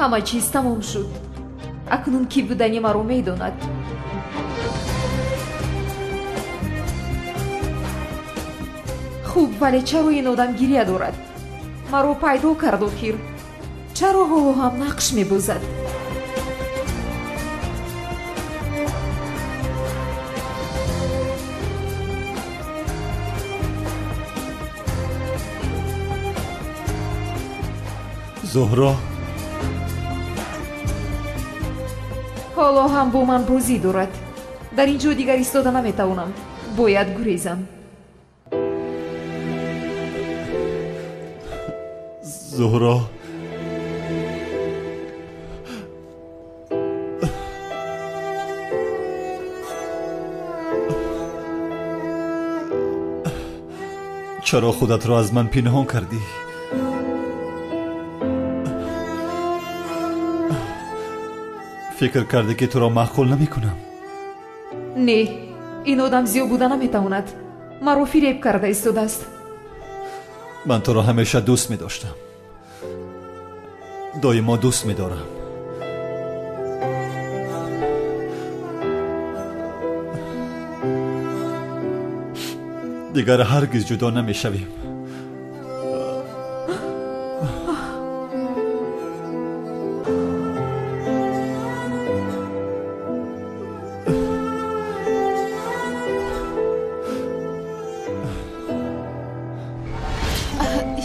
ҳама чиз тамом шуд. акнун ки будани маро медонад? хуб, вале чаро ин одам гирья дорад? маро пайдо кард охир. чаро ҳоло ҳам нақш мебозад? зуҳро ҳоло ҳам бо ман бозӣ дорад. дар ин ҷо дигар истода наметавонам. бояд гурезам. зуҳро чаро худатро аз ман пинҳон кардӣ? фикр кардӣ ки туро маъқул намекунам? не, ин одам зиё буда наметавонад. маро фиреб карда истодааст. ман туро ҳамеша дӯст медоштам. доимо дӯст медорам. дигар ҳаргиз ҷудо намешавем.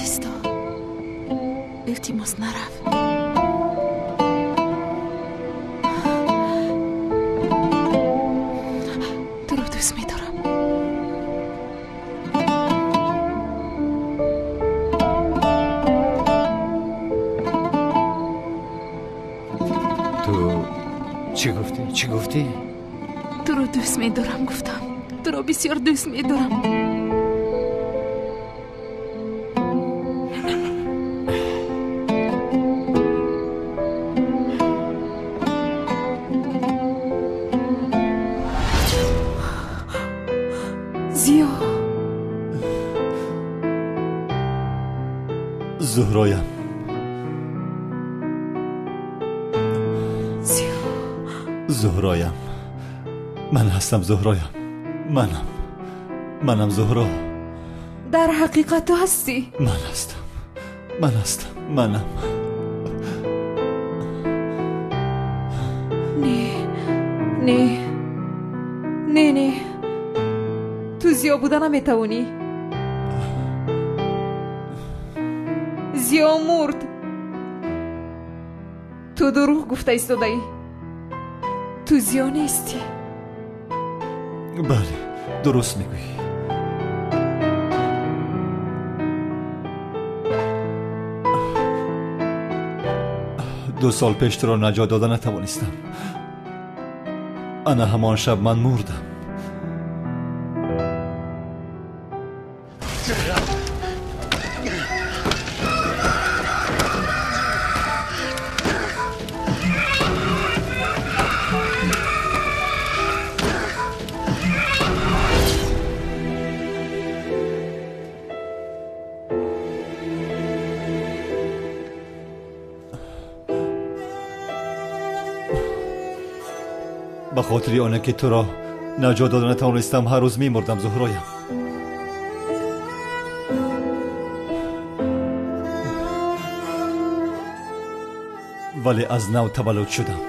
исто. илтимос нарав. туро дӯст медорам. ту чӣ гуфтӣ? чӣ гуфтӣ? туро дӯст медорам гуфтам. туро бисёр дӯст медорам. зиё, зуҳроям, зиё. зуҳроям, ман ҳастам. зуҳроям, манам зуҳро. дар ҳақиқат ту ҳастӣ? ман ҳастам. манам. не ту зиё буда наметавонӣ. зиё мурд. ту дурӯғ гуфта истодаӣ. ту зиё нестӣ. бале, дуруст мегӯӣ. ду сол пеш туро наҷот дода натавонистам. ана ҳамон шаб ман мурдам. ба хотири оне ки туро наҷот дода натавонистам ҳар рӯз мемурдам. зуҳроям, вале аз нав таваллуд шудам.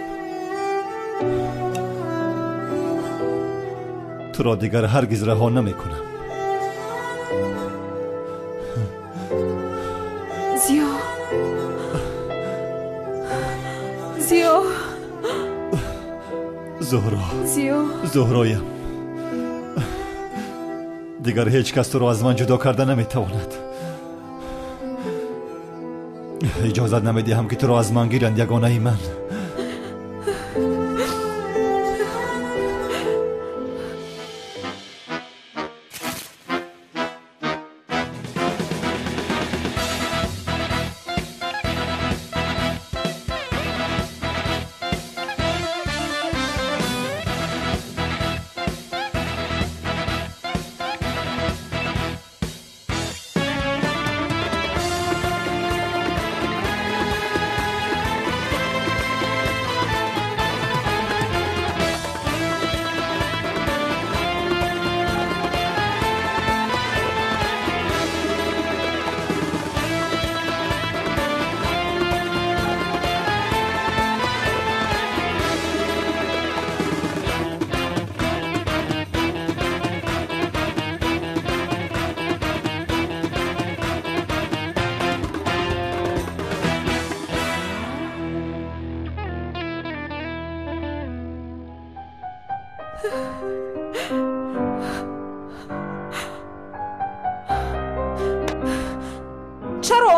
туро дигар ҳаргиз раҳо намекунам. зиё, зиё, зуҳро, зиё. зуҳроям, дигар ҳеҷ кас туро аз ман ҷудо карда наметавонад. иҷозат намедиҳам ки туро аз ман гиранд, ягонаи ман.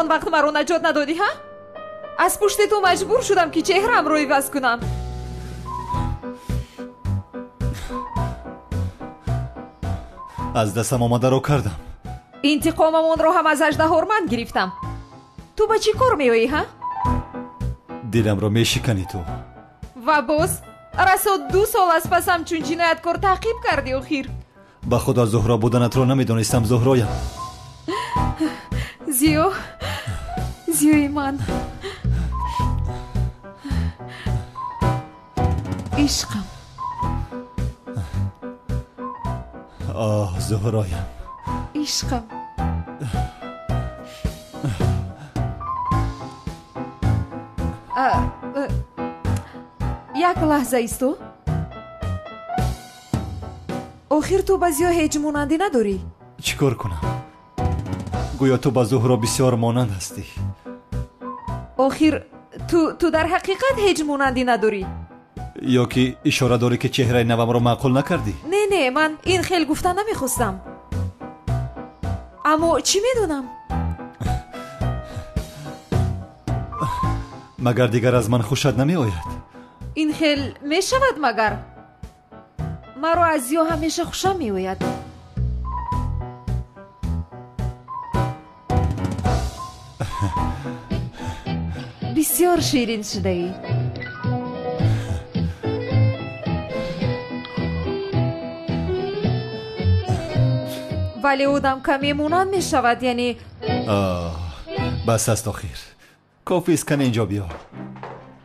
он вақт маро наҷот надодӣ ҳа? аз пушти ту маҷбур шудам ки чеҳраамро иваз кунам. аз дастам омадаро кардам. интиқомамонро ҳам аз аждаҳорманд гирифтам. ту ба чӣ кор меоӣ ҳа? диламро мешиканӣ ту. ва боз расо 2 сол аз пас ҳамчун ҷинояткор таъқиб кардӣ охир. ба худо зуҳро буданатро намедонистам. зуҳроям, зиёи ман, ишқам. оҳ зуҳроям, ишқам. як лаҳза исто. охир ту ба зиё ҳеҷ монандӣ надорӣ? чӣ кор кунам? гӯё ту ба зуҳро бисёр монанд ҳастӣ. охир ту дар ҳақиқат ҳеҷ монандӣ надорӣ? ё ки ишора дорӣ ки чеҳраи навамро маъқул накардӣ? не, ман ин хел гуфтан намехостам. аммо чӣ медонам? магар дигар аз ман хушад намеояд? ин хел мешавад магар? маро аз зиё ҳамеша хушам меояд. бисёр ширин шудаӣ. вале одам каме монанд мешавад, яъне бас аст охир. кофист, кан инҷо биё.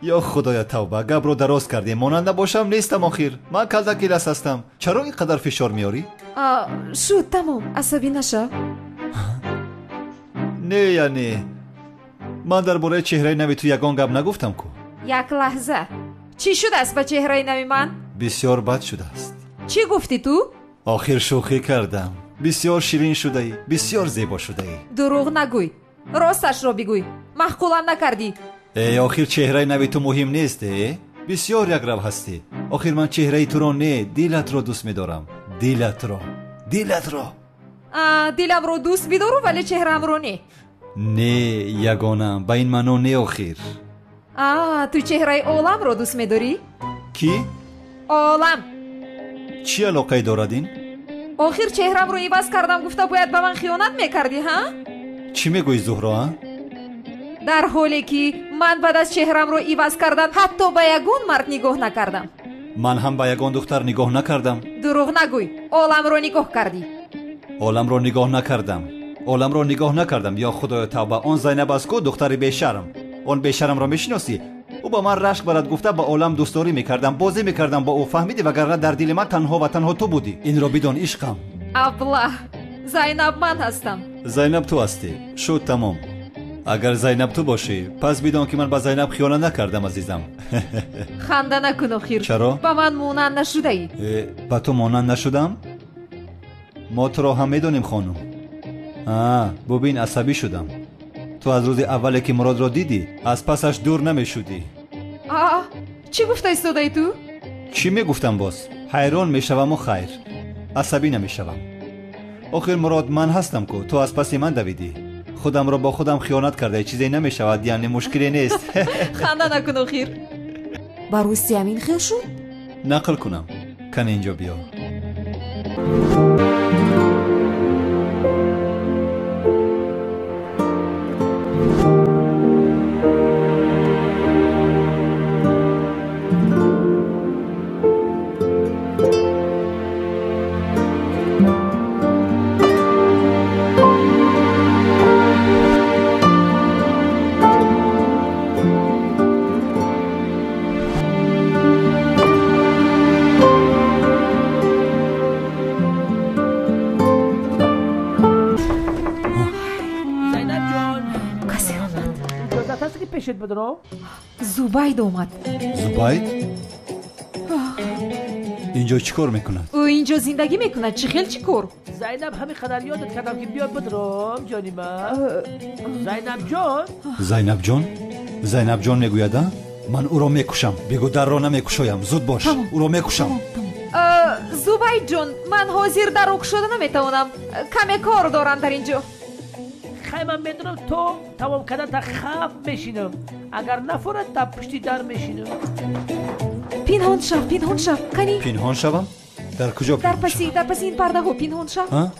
ё худоя тавба, гапро дароз кардем. монанд набошам нестам охир. ман калдакилас ҳастам. чаро ин қадар фишор меорӣ? шуд, тамом, асабӣ нашав. не, яъне ман дар бораи чеҳраи нави ту ягон гап нагуфтам ку. як лаҳза. чӣ шудааст ба чеҳраи нави ман? бисёр бад шудааст. чӣ гуфтӣ ту? охир шӯхӣ кардам. бисёр ширин шудаӣ, бисёр зебо шудаӣ. дурӯғ нагӯй, росташро бигӯй. маҳқулам накардӣ. охир чеҳраи нави ту муҳим нест? бисёр якрав ҳастӣ. охир ман чеҳраи туро не, дилатро дӯст медорам. дилатро. диламро дӯст бидору, вале чеҳраамро не. не, ягонам. ба ин маъно не охир. ту чеҳраи оламро дӯст медорӣ? кӣ? олам. чӣ алоқае дорад ин? охир чеҳраамро иваз кардам гуфта бояд ба ман хиёнат мекардӣ ҳа? чӣ мегӯӣ зуҳро? дар ҳоле ки ман баъд аз чеҳраамро иваз кардан ҳатто ба ягон мард нигоҳ накардам. ман ҳам ба ягон духтар нигоҳ накардам. дурӯғ нагӯй, оламро нигоҳ кардӣ. оламро нигоҳ накардам. оламро нигоҳ накардам. ё худоё тавба, он зайнаб аст ку, духтари бешарм. он бешарамро мешиносӣ? ӯ ба ман рашк барад, гуфта ба олам дӯстдорӣ мекардам, бозӣ мекардам ба ӯ. фаҳмидӣ? вагарна дар дили ман танҳо ва танҳо ту будӣ. инро бидон ишқам. аблаҳ, зайнаб ман ҳастам. зайнаб ту ҳастӣ? шуд, тамом. агар зайнаб ту бошӣ, пас бидон ки ман ба зайнаб хиёнат накардам азизам. ханда накун охир. чаро? ба ман монанд нашудаӣ. ба ту монанд нашудам? мо туро ҳам медонем хонум. бубин, асабӣ шудам. ту аз рӯзи аввале ки муродро дидӣ, аз пасаш дур намешудӣ. чӣ гуфта истодаӣ ту? чӣ мегуфтам боз? ҳайрон мешаваму хайр. асабӣ намешавам. охир мурод ман ҳастам ку, ту аз паси ман давидӣ. худамро бо худам хиёнат карда, чизе намешавад, яъне мушкиле нест. ханда накун охир. ба рости ҳамин хел шуд? нақл кунам. кан инҷо биё. зубайд омад. зубайд? инҷо чӣ кор мекунад? ӯ инҷо зиндагӣ мекунад. чӣ хел чӣ кор? زینب همین قدر یادت کردم که بیاد بدرم جانی من. زینب جان. زینب جان؟ زینب جان میگوید؟ من او را میکشم. بگو در را نمیکشایم. زود باش. او را میکشم. زبید جان، من حاضر در رو شده نمیتونم. کمی کار دارم در اینجا. خیلی من میدونم تو تمام کردن تا خف بشینم اگر نفورد تا پشتی در میشینم پینهان شو کنی پینهان شوم در کجا در پینهان شوم پسی این پرده ها پینهان شو ها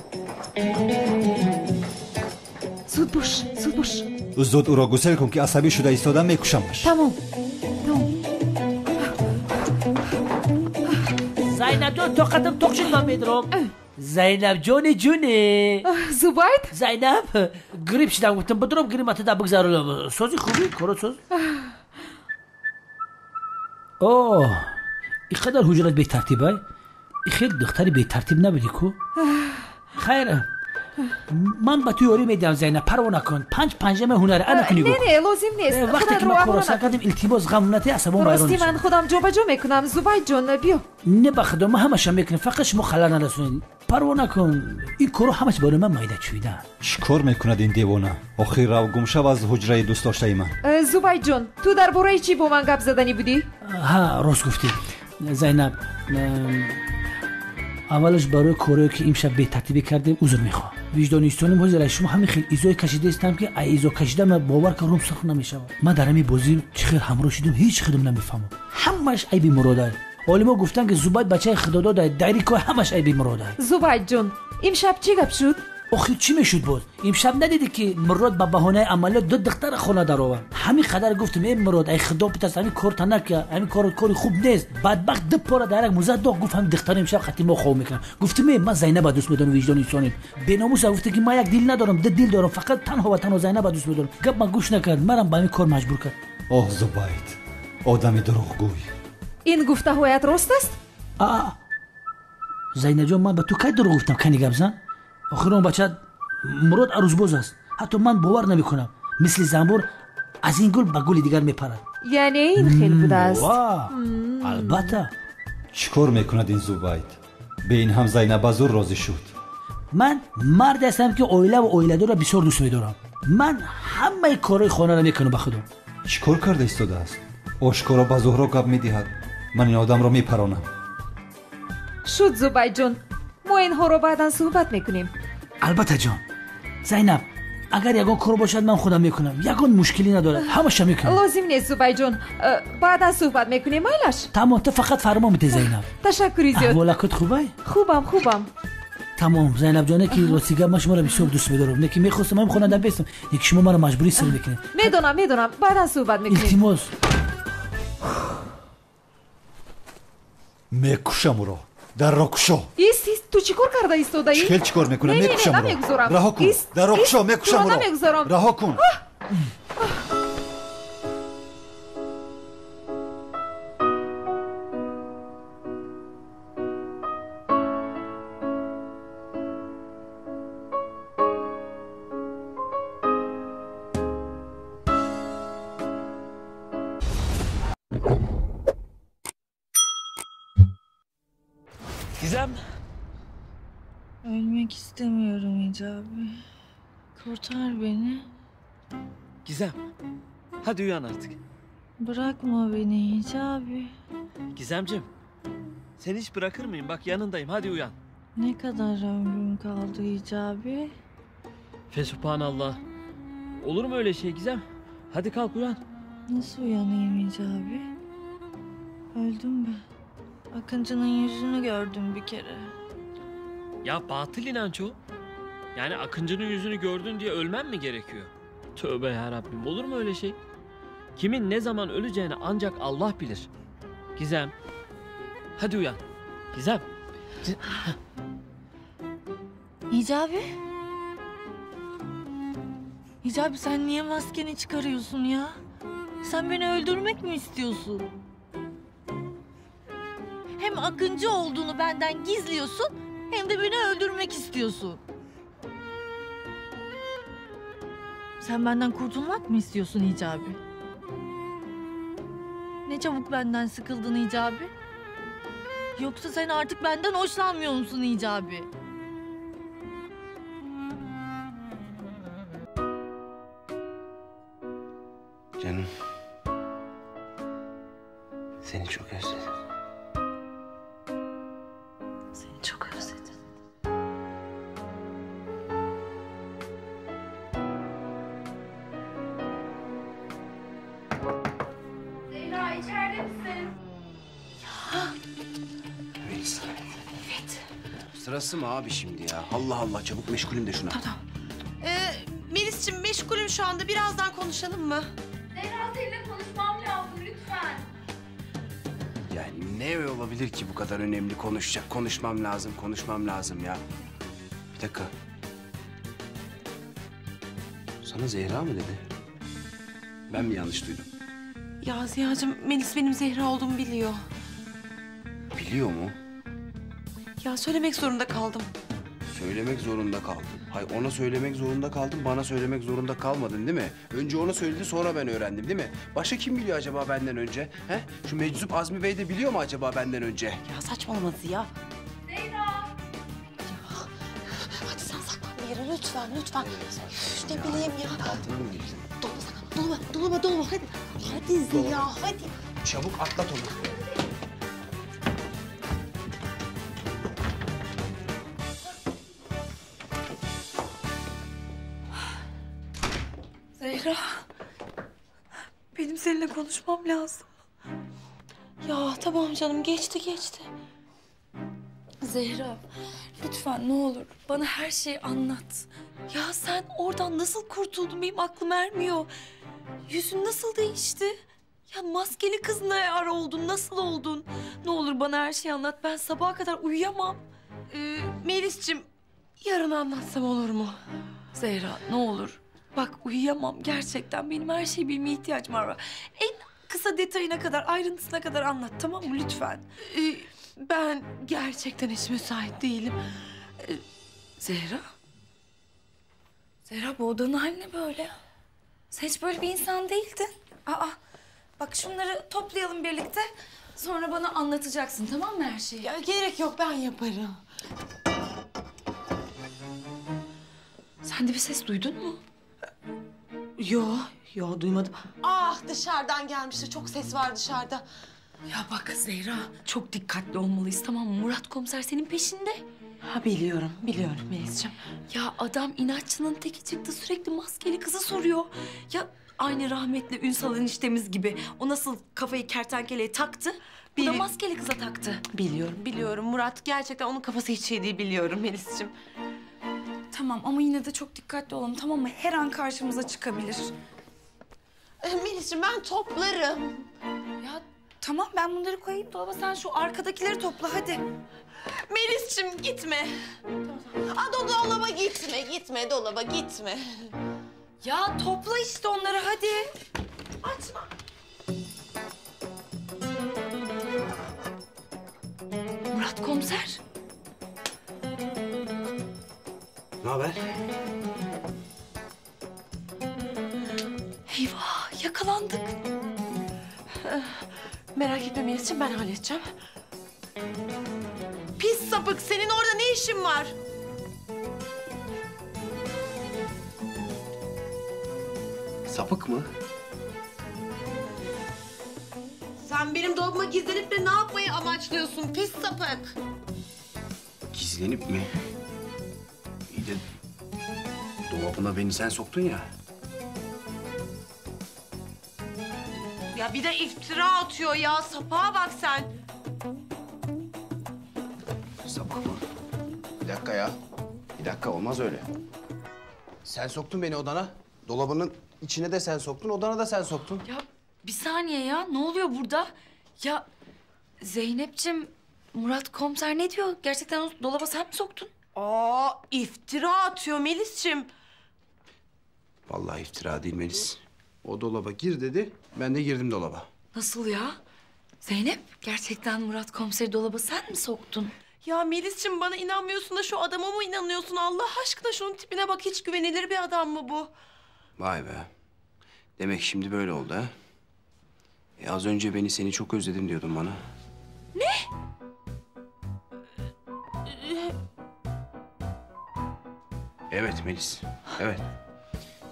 زود باش زود او را گسل کن که عصبی شده ایستادم میکشمش. تمام زینب جان تو قدم توق شد من میدونم زینب جونه زوباید زینب گریب شدم گفتم بدرم گریمت دا بگذارم سازی خوبی کارو ساز اوه این قدر حجرت به ترتیبه این خیلی دختری به ترتیب نبودی کو خیره من با تو یاری میدم زینب پروا نکن پنجم هنره انا کنی گو نه لازم نیست وقتی که من کارا کردم التباس غمونتی عصبان بایران راستی من خودم جا میکنم زوباید جان بیا نه بخدا ما همش میکنیم فقط شما خلل نرسونید پروا نکن این کارو همش برای من مایده چویدن چیکار میکند این دیوانه آخر رو گم شو از حجره دوست داشته من. زوباید جان تو درباره چی با من گپ زدنی بودی ها راست گفتی زینب اولش برای کاری که امشب به ترتیبی کردیم عذر میخوام وجدانیستانم حاضر شما همین خیلی ایزای کشیده استم که ایزا کشیده من باور کردم سخت نمیشه من در همین بازی چخیر همراه شدم هیچ خدم نمیفهمم همش عیبی مراده عالما گفتن که زوباید بچه خدادا دایری که همش عیبی مراده زوباید جان امشب چی گپ شد آخه چی میشد باز امشب ندیدی که مراد با بهانه عملیات دو دختر خونه در آورد همین قدر گفتم ای مراد ای خدا پتاس همین کار تنک همین کار خوب نیست بدبخت دو پاره درک موزه دو گفت هم دختر امشب خطی ما خواب میکنم گفتم من زینب دوست میدارم وجدان انسانی به ناموس گفت که من یک دل ندارم دو دل دارم فقط تنها و تنها زینب دوست میدارم گپ من گوش نکرد منم با این کار مجبور کرد آه زوباید آدمی دروغگوی این گفته هایت راست است زینب جان من به تو کی دروغ گفتم کنی گپ زن آخر اون بچه مراد عروس باز است حتی من باور نمیکنم مثل زنبور از این گل به گل دیگر میپرد یعنی این خیلی بوده است البته چیکار میکند این زوباید به این هم زینب زور راضی شد من مرد هستم که اویله و اویله‌دار را بسیار دوست می‌دارم من همه کارهای خانه را میکنم به خودم چیکار کرده ایستاده است آشکارا به زهرا گپ میدهد من این آدم را میپرانم شد زوباید جان ما اینها رو بعدا صحبت میکنیم البته جان زینب اگر یگان کار باشد من خودم میکنم یگان مشکلی نداره همش میکنم لازم نیست زوباید جان بعدا صحبت میکنیم مایلش تمام تو فقط فرما میده زینب تشکری زیاد احوالکت خوبه خوبم تمام زینب جان که راسیگه من شما را بسیار دوست می‌دارم نه که می‌خواستم من خونه در بستم یک شما مرا مجبوری سر میکنید میدونم بعدا صحبت میکنیم التماس میکشم او را در را کشا ایست تو چیکار کرده ایستاده ای؟ چیکار میکنم میکشم او را نمیگذارم رها کن در را کشا میکشم او را رها کن Gizem, Ölmek istemiyorum Hicabi. Kurtar beni. Gizem. Hadi uyan artık. Bırakma beni Hicabi. Gizemcim, seni hiç bırakır mıyım? Bak yanındayım, hadi uyan. Ne kadar ömrüm kaldı Hicabi? Fesubhanallah. Olur mu öyle şey Gizem? Hadi kalk uyan. Nasıl uyanayım Hicabi? Öldüm ben. Akıncı'nın yüzünü gördüm bir kere. Ya batıl inanç o. Yani Akıncı'nın yüzünü gördün diye ölmen mi gerekiyor? Tövbe yarabbim, olur mu öyle şey? Kimin ne zaman öleceğini ancak Allah bilir. Gizem, hadi uyan. Gizem. Hicabi? Hicabi sen niye maskeni çıkarıyorsun ya? Sen beni öldürmek mi istiyorsun? Hem Akıncı olduğunu benden gizliyorsun hem de beni öldürmek istiyorsun. Sen benden kurtulmak mı istiyorsun Hicabi? Ne çabuk benden sıkıldın Hicabi? Yoksa sen artık benden hoşlanmıyor musun Hicabi? Canım. Seni çok özledim. Seni çok özledim. Sırası mı abi şimdi ya? Allah Allah, çabuk meşgulüm de şuna. Tamam. Melis'ciğim meşgulüm şu anda. Birazdan konuşalım mı? Zehra seninle konuşmam lazım lütfen. Yani ne olabilir ki bu kadar önemli konuşacak? Konuşmam lazım ya. Bir dakika. Sana Zehra mı dedi? Ben mi yanlış duydum? Ya Ziya'cığım Melis benim Zehra olduğumu biliyor. Biliyor mu? Ya söylemek zorunda kaldım. Söylemek zorunda kaldım. Hayır, ona söylemek zorunda kaldım, bana söylemek zorunda kalmadın değil mi? Önce ona söyledi, sonra ben öğrendim değil mi? Başka kim biliyor acaba benden önce? He? Şu meczup Azmi Bey de biliyor mu acaba benden önce? Ya saçmalama Ziya. Zehra. Hadi sen saklan bir yere lütfen. Üf, ne bileyim ya. Altına mı girdin? Dolma hadi. Hadi Ziya hadi. Çabuk atlat onu. Zehra. Benim seninle konuşmam lazım. Ya tamam canım geçti. Zehra, lütfen ne olur bana her şeyi anlat. Ya sen oradan nasıl kurtuldun benim aklım ermiyor. Yüzün nasıl değişti? Ya maskeli kız ne ara oldun, nasıl oldun? Ne olur bana her şeyi anlat, ben sabaha kadar uyuyamam. Melis'ciğim yarın anlatsam olur mu? Zehra ne olur. Bak uyuyamam gerçekten, benim her şeyi bilmeye ihtiyacım var. En kısa detayına kadar, ayrıntısına kadar anlat tamam mı lütfen? Ben gerçekten hiç müsait değilim. Zehra? Zehra bu odanın hali ne böyle? Sen hiç böyle bir insan değildin. Aa, bak şunları toplayalım birlikte. Sonra bana anlatacaksın tamam mı her şeyi? Ya gerek yok, ben yaparım. Sen de bir ses duydun mu? Yo duymadım. Ah dışarıdan gelmiştir, çok ses var dışarıda. Ya bak Zehra çok dikkatli olmalıyız tamam mı? Murat komiser senin peşinde. Ha biliyorum Melis'ciğim. Ya adam inatçının teki çıktı sürekli maskeli kızı soruyor. Ya aynı rahmetli Ünsal eniştemiz gibi. O nasıl kafayı kertenkeleye taktı? Bu da maskeli kıza taktı. Biliyorum. Murat gerçekten onun kafası hiç şey değil, biliyorum Melis'ciğim. Tamam ama yine de çok dikkatli olalım tamam mı? Her an karşımıza çıkabilir. Melis'ciğim ben toplarım. Ya tamam ben bunları koyayım dolaba sen şu arkadakileri topla hadi. Melis'ciğim gitme. Dolaba gitme, dolaba gitme. Ya topla işte onları hadi. Açma. Murat komiser. Ne haber? Eyvah yakalandık. Merak etme Melis'ciğim, ben halledeceğim. Pis sapık, senin orada ne işin var? Sapık mı? Sen benim dolabıma gizlenip de ne yapmayı amaçlıyorsun pis sapık? Gizlenip mi? İyi de dolabına beni sen soktun ya. Ya bir de iftira atıyor ya, sapığa bak sen. Sapık mı? Bir dakika ya. Bir dakika, olmaz öyle. Sen soktun beni odana. Dolabının içine de sen soktun, odana da sen soktun. Ya bir saniye ya ne oluyor burada? Ya Zeynep'ciğim Murat komiser ne diyor? Gerçekten o dolaba sen mi soktun? İftira atıyor Melis'ciğim. Vallahi iftira değil Melis. O dolaba gir dedi, ben de girdim dolaba. Nasıl ya? Zeynep gerçekten Murat komiseri dolaba sen mi soktun? Ya Melis'ciğim bana inanmıyorsun da şu adama mı inanıyorsun? Allah aşkına şunun tipine bak, hiç güvenilir bir adam mı bu? Vay be. Demek şimdi böyle oldu ha? Az önce seni çok özledim diyordun bana. Evet Melis, evet.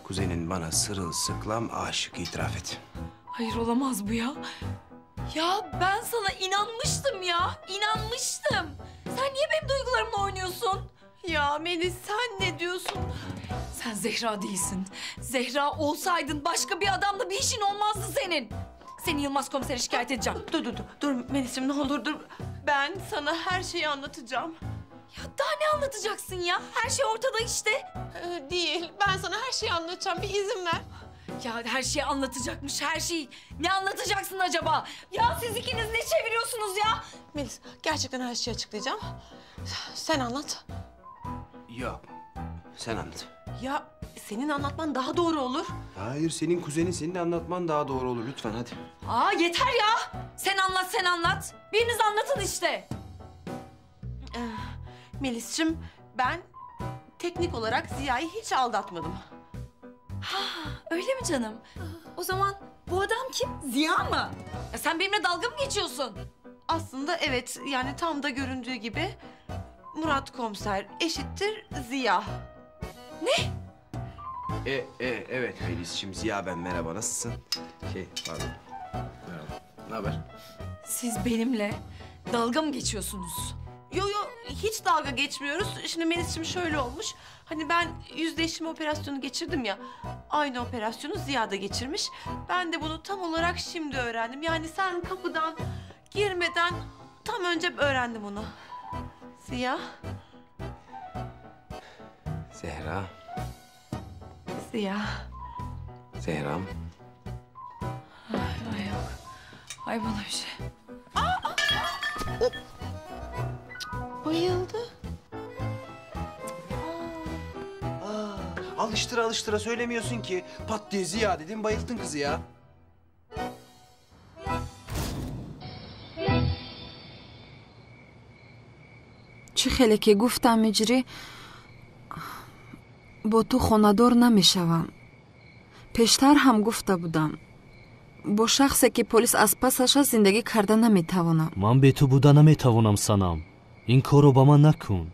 Kuzenin bana sırılsıklam aşık, itiraf et. Hayır olamaz bu ya. Ya ben sana inanmıştım ya. İnanmıştım. Sen niye benim duygularımla oynuyorsun? Ya Melis sen ne diyorsun? Sen Zehra değilsin. Zehra olsaydın başka bir adamla bir işin olmazdı senin. Seni Yılmaz komisere şikayet edeceğim. Dur Melis'ciğim ne olur dur. Ben sana her şeyi anlatacağım. Ya daha ne anlatacaksın ya? Her şey ortada işte. Değil. Ben sana her şeyi anlatacağım. Bir izin ver. Ya her şeyi anlatacakmış, her şeyi. Ne anlatacaksın acaba? Ya siz ikiniz ne çeviriyorsunuz ya? Melis, gerçekten her şeyi açıklayacağım. Sen anlat. Yok. Sen anlat. Ya senin anlatman daha doğru olur. Hayır, senin kuzenin, senin anlatman daha doğru olur. Lütfen hadi. Aa yeter ya. Sen anlat, sen anlat. Biriniz anlatın işte. Melis'cim, ben teknik olarak Ziya'yı hiç aldatmadım. Öyle mi canım? O zaman bu adam kim? Ziya mı? Ya sen benimle dalga mı geçiyorsun? Aslında evet, yani tam da göründüğü gibi Murat komiser eşittir Ziya. Evet Melis'ciğim, Ziya ben. Merhaba, nasılsın? Pardon. Merhaba. Ne haber? Siz benimle dalga mı geçiyorsunuz? Yo, hiç dalga geçmiyoruz. Şimdi Melis'cim şöyle olmuş. Hani ben yüzleşme operasyonu geçirdim ya. Aynı operasyonu Ziya da geçirmiş. Ben de bunu tam olarak şimdi öğrendim. Yani sen kapıdan girmeden tam önce öğrendim onu. Ziya. Zehra. Ziya. Zehram. Ay yok. Ay bana bir şey. Bayıldı. Alıştıra söylemiyorsun ki. Pat diye Ziya dedin, bayılttın kızı ya. чӣ хеле ки гуфтам миҷрӣ бо ту хонадор намешавам. пештар ҳам гуфта будам. бо шахсе ки полис аз пасаш аст зиндагӣ карда наметавонам. ман бе ту буда наметавонам, Санам. ин корро ба ман накун.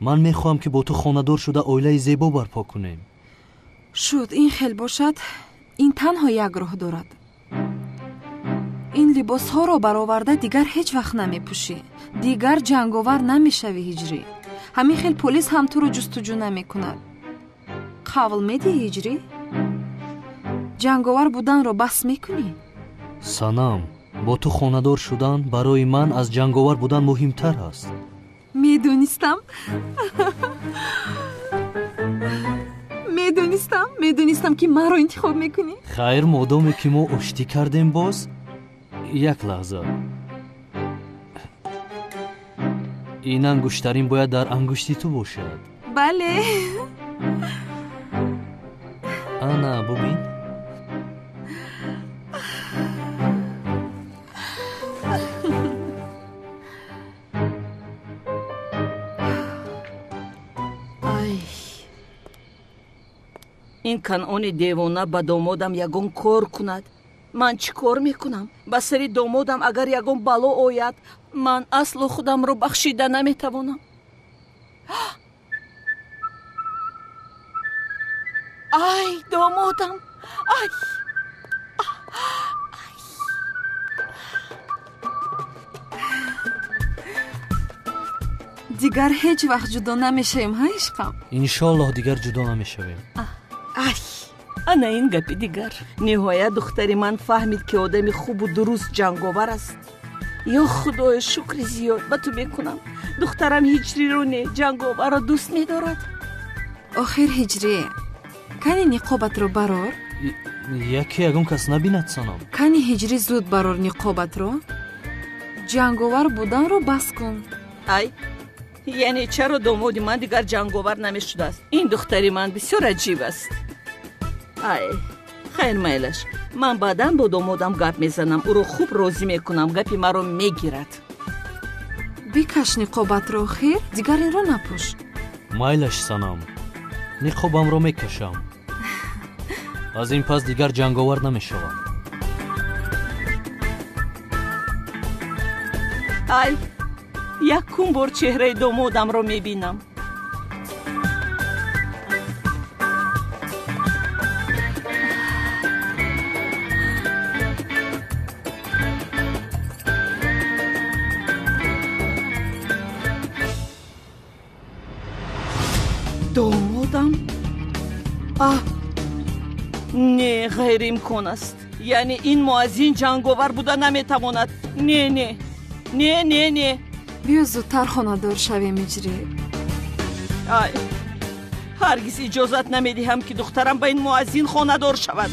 ман мехоҳам ки бо ту хонадор шуда оилаи зебо барпо кунем. шуд ин хел бошад, ин танҳо як роҳ дорад. ин либосҳоро бароварда дигар ҳеҷ вақт намепӯшӣ. дигар ҷанговар намешавӣ ҳиҷрӣ. ҳамин хел полис ҳам туро ҷустуҷӯ намекунад. қавл медиҳӣ ҳиҷрӣ? ҷанговар буданро баҳс мекунӣ? Санам, бо ту хонадор шудан барои ман аз ҷанговар будан муҳимтар аст. медонистам. медонистам ки маро интихоб мекунӣ. хайр, модоме ки мо оштӣ кардем боз. як лаҳза. ин ангуштарин бояд дар ангушти ту бошад. бале. ана бубин. ин канъони девона ба домодам ягон кор кунад. ман чӣ кор мекунам? ба сари домодам агар ягон бало ояд, ман аслу худамро бахшида наметавонам. ай домодам, ай! дигар ҳеҷ вақт ҷудо намешавем, ҳа ишқам? иншоллоҳ дигар ҷудо намешавем. ай, ана ин гапи дигар. ниҳоят духтари ман фаҳмид ки одами хубу дуруст ҷанговар аст. ё худоё, шукри зиёд ба ту мекунам. духтарам ҳиҷриро не, ҷанговарро дӯст медорад. охир ҳиҷрӣ, кани ниқобатро барор. яке ягон кас набинад, Санам. кани ҳиҷрӣ зуд барор ниқобатро. ҷанговар буданро бас кун. ай, яъне чаро домоди ман дигар ҷанговар намешудааст? ин духтари ман бисёр аҷиб аст. ай, хайр майлаш, ман баъдан бо домодам гап мезанам, ӯро хуб розӣ мекунам, гапи маро мегирад. бикаш ниқобатро охир, дигар инро напӯш. майлаш, Санам, ниқобамро мекашам. аз ин пас дигар ҷанговар намешавам. ай, якум бор чеҳраи домодамро мебинам. домодам? не, ғайриимкон аст. яъне ин муаззин ҷанговар буда наметавонад. не. بیا زودتر خانه‌دار شویم اجری. ای هرگز اجازت نمیدهم که دخترم با این مؤذن خانه‌دار شود.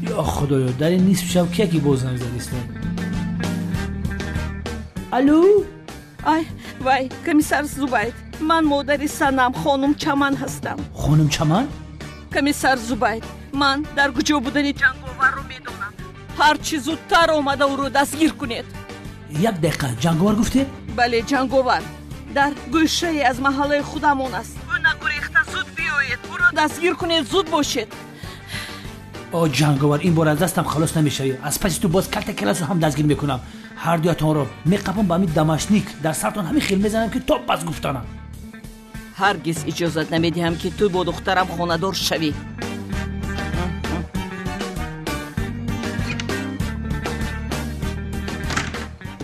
یا خدایا در این نیست شب کی باز زنگ زدیستن؟ الو؟ ای وای کمیسر زوبید، من مادر سنم خانم چمن هستم. خانم چمن؟ کمیسر زوبید، من در کجا بودن جنگاور رو میدونم. هر چی زودتر آمده او رو دستگیر کنید. یک دقیقه جنگاور گفته؟ بله جنگاور در گوشه از محله خودمون است. او نگریخته زود بیایید، او رو دستگیر کنید، زود باشید. جنگاور این بار از دستم خلاص نمیشه. از پس تو باز کلت کلاس رو هم دستگیر میکنم. هر دویتون رو میقبم با همین دمشنیک در سرتون همین خیل میزنم که تو پس گفتنم. هرگز اجازت نمیدهم که تو با دخترم خانه‌دار شوی.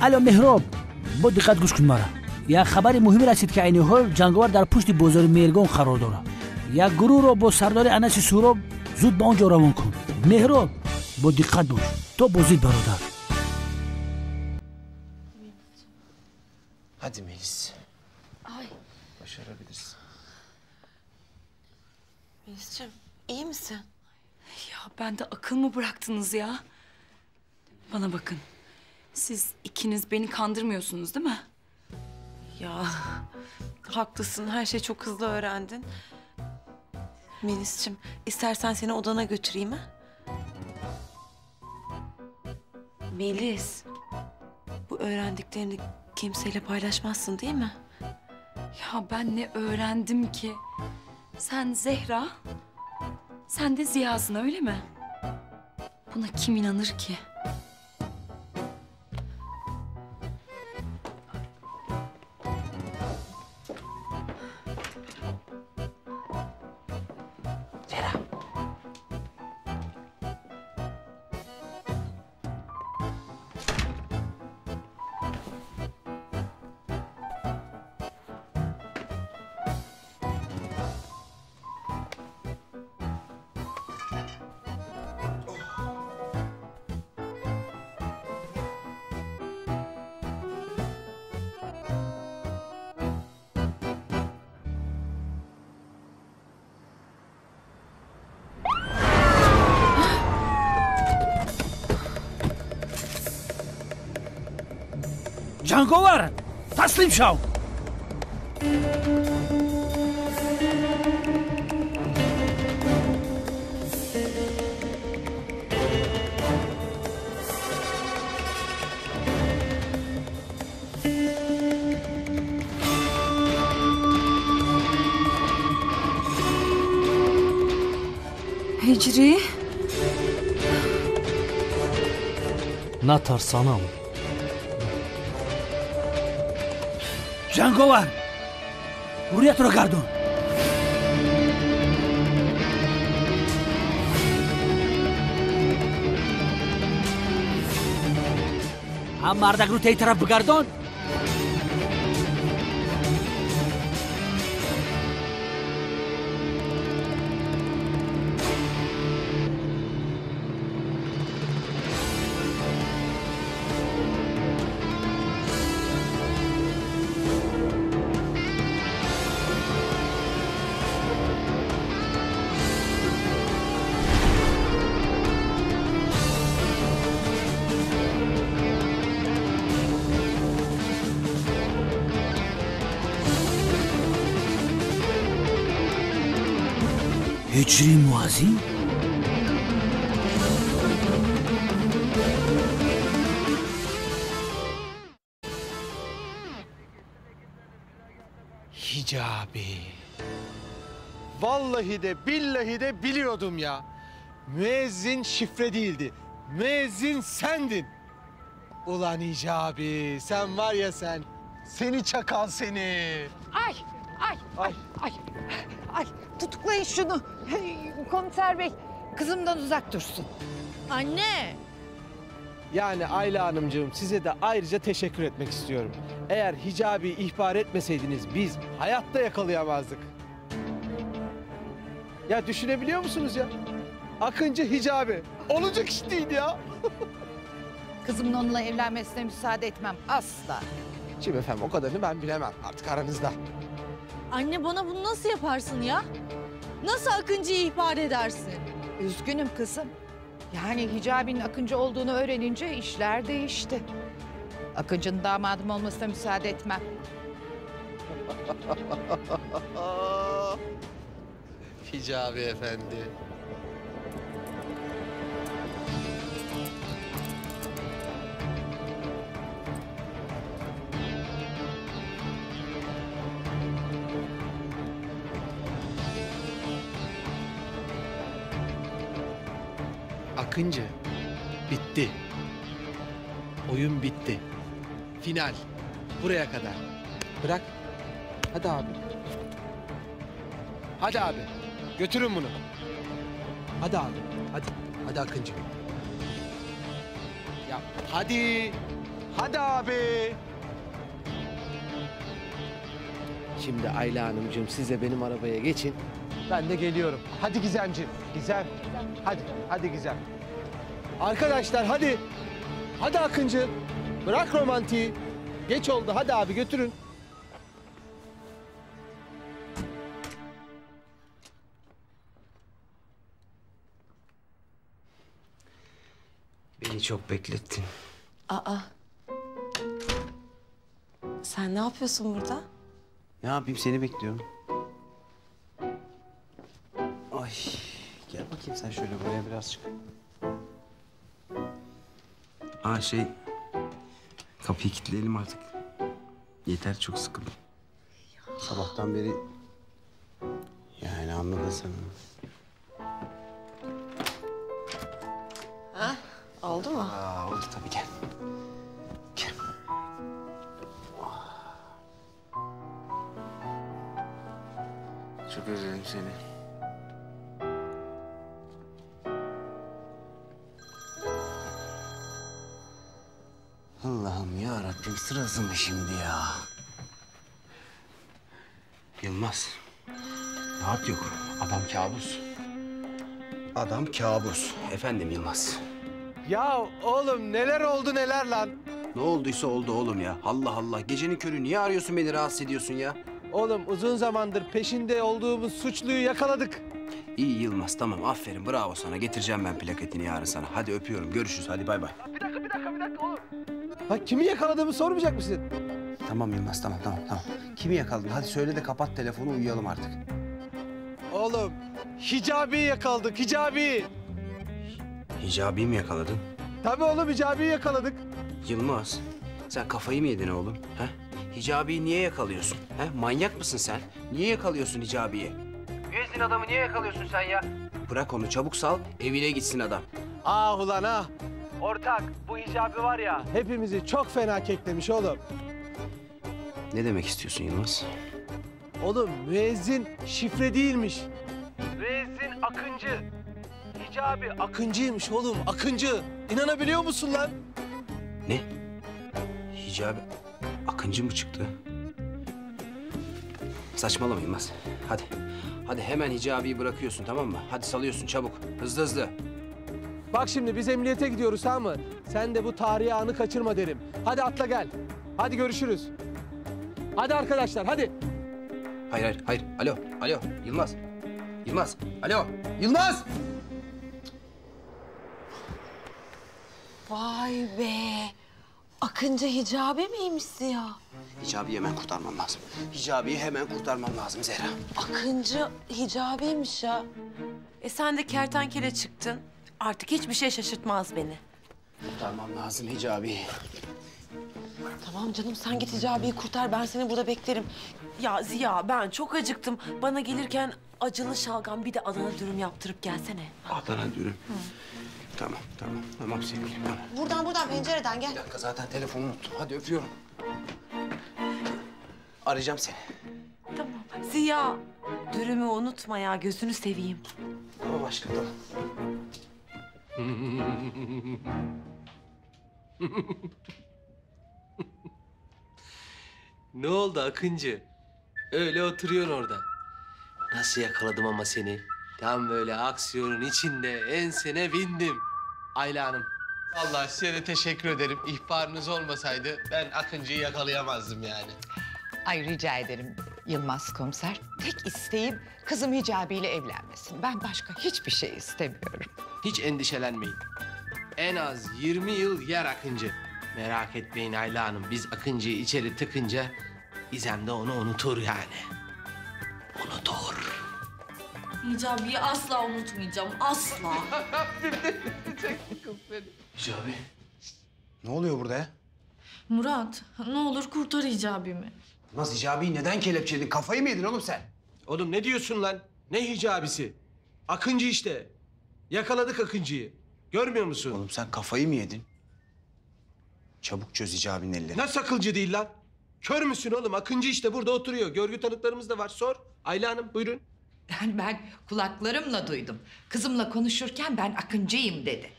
الو مهراب، با دقت گوش کن مرا. یک خبر مهمی رسید که این حال جنگاور در پشت بازار میرگان قرار داره. یک گروه رو با سردار انس سوراب زود به اونجا روان کن. مهراب با دقت باش، تو بازید برادر. Hadi Melis. Ay Başarabilirsin. Melis'ciğim iyi misin? Ya ben de akıl mı bıraktınız ya? Bana bakın. Siz ikiniz beni kandırmıyorsunuz değil mi? Ya haklısın, her şeyi çok hızlı öğrendin. Melis'ciğim istersen seni odana götüreyim ha? Melis, bu öğrendiklerini kimseyle paylaşmazsın değil mi? Ya ben ne öğrendim ki? Sen Zehra, sen de Ziya'sın öyle mi? Buna kim inanır ki? جنگاور تسلیم شو. هجری؟ نترس سانم. جنگاور رویت رو گردون. هم مردک رو تی طرف بگردون. هجری موازی؟ Hicabi. Vallahi de billahi de biliyordum ya. Müezzin şifre değildi. Müezzin sendin. Ulan Hicabi, sen var ya sen. Seni çakal seni. Ay tutuklayın şunu. Komiser bey kızımdan uzak dursun. Anne. Yani Ayla Hanımcığım size de ayrıca teşekkür etmek istiyorum. Eğer Hicabi'yi ihbar etmeseydiniz biz hayatta yakalayamazdık. Ya düşünebiliyor musunuz ya? Akıncı Hicabi. Olacak iş değil ya. Kızımın onunla evlenmesine müsaade etmem asla. Şimdi efendim o kadarını ben bilemem. Artık aranızda. Anne bana bunu nasıl yaparsın ya? Nasıl Akıncı'yı ihbar edersin? Üzgünüm kızım. Yani Hicabi'nin Akıncı olduğunu öğrenince işler değişti. Akıncı'nın damadım olmasına müsaade etmem. Hicabi efendi. Akıncı, bitti. Oyun bitti. Final. Buraya kadar. Bırak. Hadi abi. Hadi abi. Götürün bunu. Hadi abi. Hadi. Hadi Akıncı. Ya hadi. Hadi abi. Şimdi Ayla Hanımcığım siz de benim arabaya geçin. Ben de geliyorum. Hadi Gizemciğim. Gizem. Hadi. Hadi Gizem. Arkadaşlar hadi. Hadi Akıncı. Bırak romantiği. Geç oldu. Hadi abi götürün. Beni çok beklettin. Aa. Sen ne yapıyorsun burada? Ne yapayım seni bekliyorum. Ay gel bakayım sen şöyle buraya birazcık. Kapıyı kilitleyelim artık. Yeter çok sıkıldım. Sabahtan beri yani anladın sen onu. Ha? Oldu mu? Oldu tabii gel. Gel. Çok özledim seni. Allah'ım ya Rabbim sırası mı şimdi ya? Yılmaz. Rahat yok. Adam kabus. Adam kabus. Efendim Yılmaz. Ya oğlum neler oldu neler lan? Ne olduysa oldu oğlum ya. Allah Allah. Gecenin körü niye arıyorsun beni rahatsız ediyorsun ya? Oğlum uzun zamandır peşinde olduğumuz suçluyu yakaladık. İyi Yılmaz tamam aferin bravo sana. Getireceğim ben plaketini yarın sana. Hadi öpüyorum görüşürüz hadi bay bay. Bir dakika oğlum. Ha kimi yakaladığımı sormayacak mısın? Tamam Yılmaz tamam. Kimi yakaladın? Hadi söyle de kapat telefonu uyuyalım artık. Oğlum Hicabi'yi yakaladık Hicabi. Hicabi'yi mi yakaladın? Tabii oğlum Hicabi'yi yakaladık. Yılmaz sen kafayı mı yedin oğlum? Ha? Hicabi'yi niye yakalıyorsun? Ha? Manyak mısın sen? Niye yakalıyorsun Hicabi'yi? Üyesin adamı niye yakalıyorsun sen ya? Bırak onu çabuk sal evine gitsin adam. Ah ulan ah. Ortak bu Hicabi var ya hepimizi çok fena keklemiş oğlum. Ne demek istiyorsun Yılmaz? Oğlum müezzin şifre değilmiş. Müezzin Akıncı. Hicabi Akıncıymış oğlum Akıncı. İnanabiliyor musun lan? Ne? Hicabi Akıncı mı çıktı? Saçmalama Yılmaz. Hadi. Hadi hemen Hicabi'yi bırakıyorsun tamam mı? Hadi salıyorsun çabuk. Hızlı hızlı. Bak şimdi biz emniyete gidiyoruz tamam mı? Sen de bu tarihi anı kaçırma derim. Hadi atla gel. Hadi görüşürüz. Hadi arkadaşlar hadi. Hayır. Alo. Yılmaz. Alo. Yılmaz. Vay be. Akıncı Hicabi miymiş ya? Hicabi'yi hemen kurtarmam lazım. Hicabi'yi hemen kurtarmam lazım Zehra. Akıncı Hicabi'ymiş ya. Sen de kertenkele çıktın. Artık hiçbir şey şaşırtmaz beni. Kurtarmam lazım Hicabi'yi. Tamam canım sen git Hicabi'yi kurtar. Ben seni burada beklerim. Ya Ziya ben çok acıktım. Bana gelirken acılı şalgam bir de Adana dürüm yaptırıp gelsene. Adana dürüm. Tamam sevgilim. Tamam. Buradan pencereden gel. Bir dakika zaten telefonu unuttum. Hadi öpüyorum. Arayacağım seni. Tamam. Ziya dürümü unutma ya gözünü seveyim. Tamam aşkım tamam. Ne oldu Akıncı? Öyle oturuyorsun orada. Nasıl yakaladım ama seni? Tam böyle aksiyonun içinde ensene bindim. Ayla Hanım. Vallahi size de teşekkür ederim. İhbarınız olmasaydı ben Akıncı'yı yakalayamazdım yani. Ay rica ederim Yılmaz komiser. Tek isteğim kızım Hicabi ile evlenmesin. Ben başka hiçbir şey istemiyorum. Hiç endişelenmeyin. En az 20 yıl yer Akıncı. Merak etmeyin Ayla Hanım. Biz Akıncı'yı içeri tıkınca İzem de onu unutur yani. Unutur. Hicabi'yi asla unutmayacağım. Asla. Hicabi. Ne oluyor burada ya? Murat, ne olur kurtar Hicabi'mi. Yılmaz Hicabi'yi neden kelepçeledin? Kafayı mı yedin oğlum sen? Oğlum ne diyorsun lan? Ne hicabisi? Akıncı işte. Yakaladık Akıncı'yı. Görmüyor musun? Oğlum sen kafayı mı yedin? Çabuk çöz Hicabi'nin ellerini. Nasıl akılcı değil lan? Kör müsün oğlum? Akıncı işte burada oturuyor. Görgü tanıklarımız da var. Sor. Ayla Hanım buyurun. Yani ben kulaklarımla duydum. Kızımla konuşurken ben Akıncıyım dedi.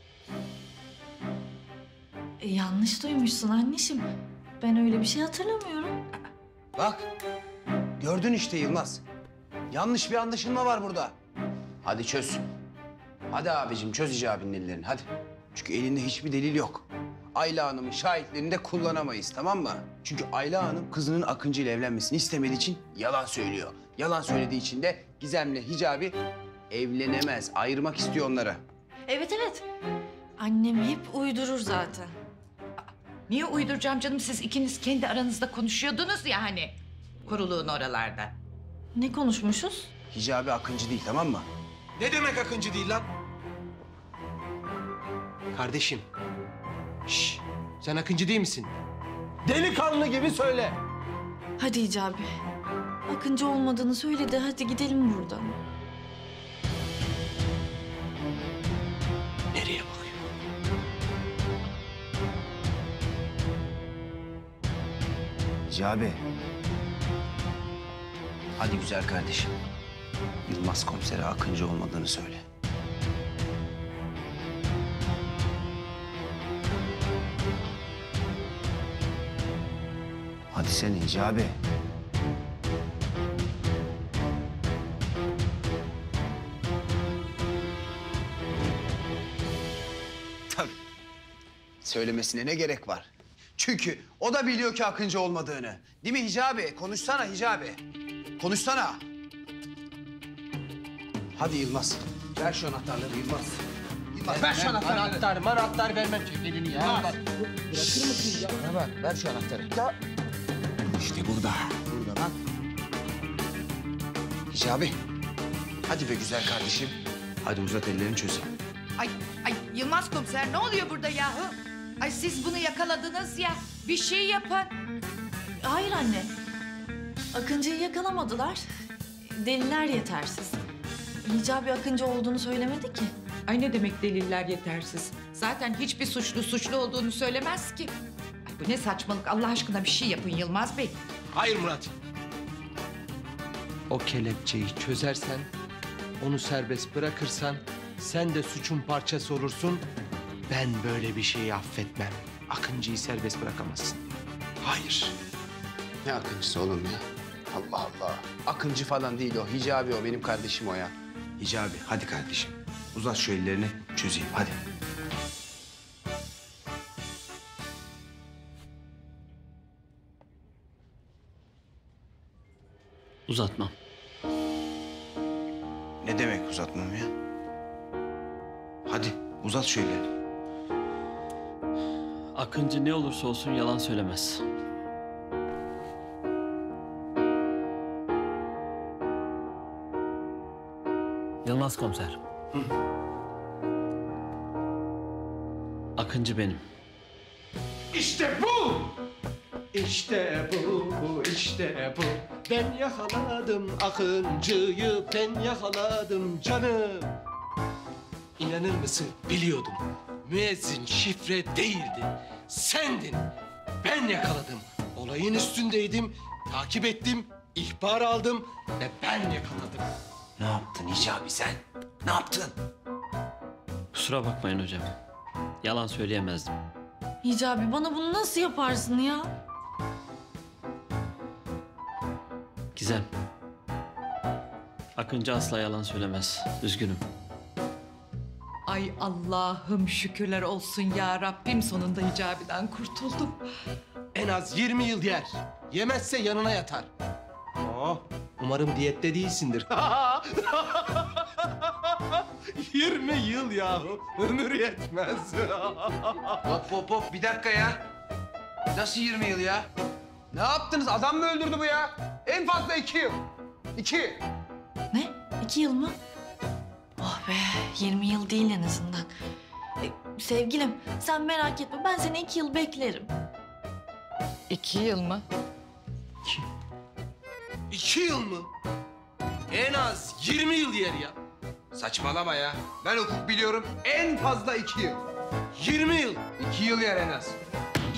Yanlış duymuşsun anneciğim. Ben öyle bir şey hatırlamıyorum. Bak. Gördün işte Yılmaz. Yanlış bir anlaşılma var burada. Hadi çöz. Hadi abicim çöz Hicabi'nin ellerini hadi. Çünkü elinde hiçbir delil yok. Ayla Hanım'ın şahitlerini de kullanamayız tamam mı? Çünkü Ayla Hanım kızının Akıncı ile evlenmesini istemediği için yalan söylüyor. Yalan söylediği için de Gizem'le Hicabi evlenemez. Ayırmak istiyor onları. Evet evet. Annem hep uydurur zaten. Niye uyduracağım canım? Siz ikiniz kendi aranızda konuşuyordunuz ya hani. Kuruluğun oralarda. Ne konuşmuşuz? Hicabi Akıncı değil tamam mı? Ne demek Akıncı değil lan? Kardeşim. Şş, sen Akıncı değil misin? Delikanlı gibi söyle. Hadi Hicabi. Akıncı olmadığını söyle de hadi gidelim buradan. Nereye bakıyor? Hicabi. Hadi güzel kardeşim. Yılmaz komisere Akıncı olmadığını söyle. Hadi sen Hicabi. Tabii. Söylemesine ne gerek var? Çünkü o da biliyor ki Akıncı olmadığını. Değil mi Hicabi? Konuşsana Hicabi. Konuşsana. Hadi Yılmaz. Ver şu anahtarları Yılmaz. Yılmaz ver şu anahtarları. Anahtar vermem elini ya. Yılmaz. Bırakır mısın ya? Bana bak ver şu anahtarı. Ya. İşte burada. Burada lan. Hicabi. Hadi be güzel kardeşim. Hadi uzat ellerini çözeyim. Ay Yılmaz komiser ne oluyor burada yahu? Ay siz bunu yakaladınız ya. Bir şey yapın. Hayır anne. Akıncı'yı yakalamadılar. Deliller yetersiz. Hicabi Akıncı olduğunu söylemedi ki. Ay ne demek deliller yetersiz? Zaten hiçbir suçlu olduğunu söylemez ki. Ay bu ne saçmalık Allah aşkına bir şey yapın Yılmaz Bey. Hayır Murat. O kelepçeyi çözersen, onu serbest bırakırsan sen de suçun parçası olursun. Ben böyle bir şeyi affetmem. Akıncı'yı serbest bırakamazsın. Hayır. Ne Akıncısı oğlum ya? Allah Allah. Akıncı falan değil o. Hicabi o. Benim kardeşim o ya. Hicabi hadi kardeşim. Uzat şu ellerini çözeyim hadi. Uzatmam. Ne demek uzatmam ya? Hadi uzat şu ellerini. Akıncı ne olursa olsun yalan söylemez. Yılmaz komiser. Akıncı benim. İşte bu! İşte bu, işte bu. Ben yakaladım Akıncı'yı, ben yakaladım canım. İnanır mısın biliyordum. Müezzin şifre değildi. Sendin. Ben yakaladım. Olayın üstündeydim. Takip ettim. İhbar aldım ve ben yakaladım. Ne yaptın Hicabi sen? Ne yaptın? Kusura bakmayın hocam. Yalan söyleyemezdim. Hicabi bana bunu nasıl yaparsın ya? Gizem. Akıncı asla yalan söylemez. Üzgünüm. Ay Allah'ım şükürler olsun ya Rabbim, sonunda Hicabi'den kurtuldum. En az 20 yıl yer. Yemezse yanına yatar. Oh, umarım diyette değilsindir. 20 yıl yahu. Ömür yetmez. Hop hop hop bir dakika ya. Nasıl 20 yıl ya? Ne yaptınız? Adam mı öldürdü bu ya? En fazla 2 yıl. 2. Ne? 2 yıl mı? Oh be, 20 yıl değil en azından. Sevgilim, sen merak etme. Ben seni 2 yıl beklerim. 2 yıl mı? 2 yıl mı? En az 20 yıl yer ya. Saçmalama ya. Ben hukuk biliyorum. En fazla 2 yıl. 20 yıl. 2 yıl yer en az.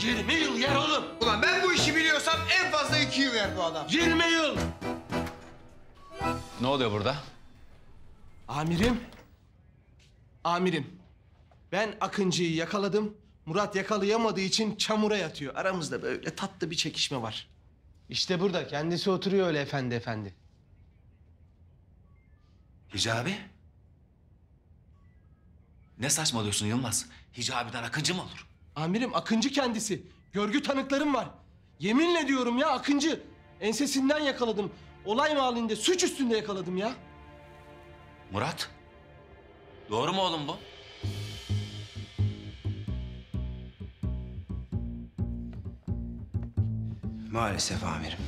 20 yıl yer oğlum. Ulan ben bu işi biliyorsam en fazla 2 yıl yer bu adam. 20 yıl. Ne oluyor burada? Amirim. Ben Akıncı'yı yakaladım. Murat yakalayamadığı için çamura yatıyor. Aramızda böyle tatlı bir çekişme var. İşte burada. Kendisi oturuyor öyle efendi. Hicabi? Ne saçmalıyorsun Yılmaz? Hicabi'den Akıncı mı olur? Amirim Akıncı kendisi. Görgü tanıklarım var. Yeminle diyorum ya Akıncı. Ensesinden yakaladım. Olay mahallinde suç üstünde yakaladım ya. Murat? Doğru mu oğlum bu? Maalesef amirim.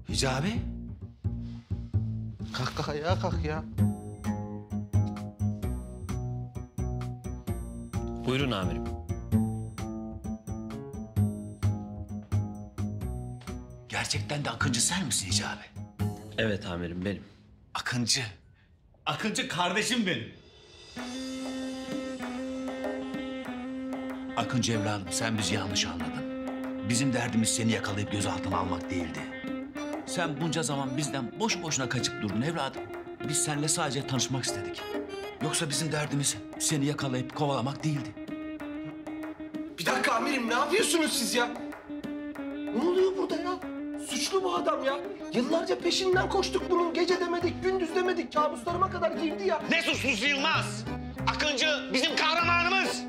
Hicabi? Kalk ayağa kalk ya. Buyurun amirim. Gerçekten de Akıncı sen misin Hicabi? Evet amirim, benim. Akıncı. Akıncı kardeşim benim. Akıncı evladım, sen bizi yanlış anladın. Bizim derdimiz seni yakalayıp gözaltına almak değildi. Sen bunca zaman bizden boş boşuna kaçıp durdun evladım. Biz seninle sadece tanışmak istedik. Yoksa bizim derdimiz seni yakalayıp kovalamak değildi. Bir dakika amirim, ne yapıyorsunuz siz ya? Ne oluyor burada ya? Suçlu bu adam ya. Yıllarca peşinden koştuk bunun. Gece demedik, gündüz demedik. Kabuslarıma kadar girdi ya. Ne suçlusu Yılmaz? Akıncı bizim kahramanımız.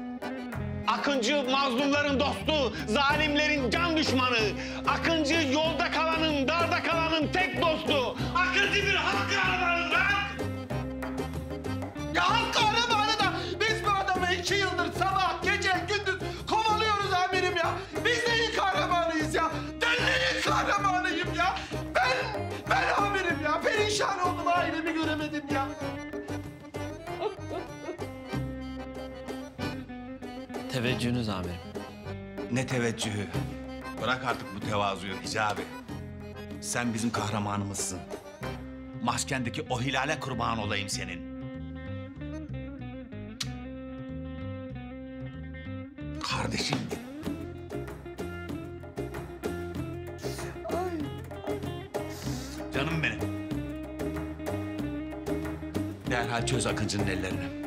Akıncı mazlumların dostu, zalimlerin can düşmanı. Akıncı yolda kalanın, darda kalanın tek dostu. Akıncı bir halk kahramanı lan! Ya halk kahramanı da biz bu adamı 2 yıldır sabah, gece, gündüz kovalıyoruz amirim ya. Biz neyin kahramanıyız ya? Ben neyin kahramanıyım ya? Ben amirim ya. Perişan oldum, ailemi göremedim ya. Teveccühünüz amirim. Ne teveccühü. Bırak artık bu tevazuyu Hicabi. Sen bizim kahramanımızsın. Maskendeki o hilale kurban olayım senin. Kardeşim. Canım benim. Derhal çöz Akıncı'nın ellerini.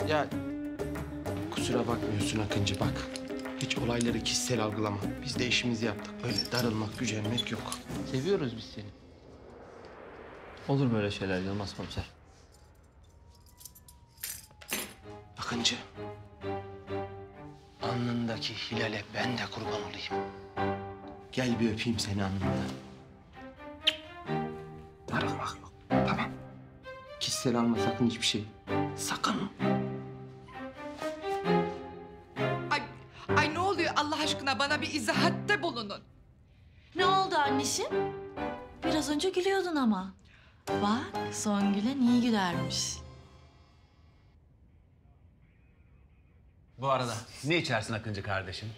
Ya kusura bakmıyorsun Akıncı bak. Hiç olayları kişisel algılama. Biz de işimizi yaptık. Öyle darılmak, gücenmek yok. Seviyoruz biz seni. Olur böyle şeyler Yılmaz komiser. Akıncı. Alnındaki hilale ben de kurban olayım. Gel bir öpeyim seni alnından. Darılmak yok. Tamam. Kişisel alma sakın hiçbir şey. Sakın. Ay ne oluyor Allah aşkına, bana bir izahatte bulunun. Ne oldu anneciğim? Biraz önce gülüyordun ama. Bak, son gülen iyi gülermiş. Bu arada ne içersin Akıncı kardeşim?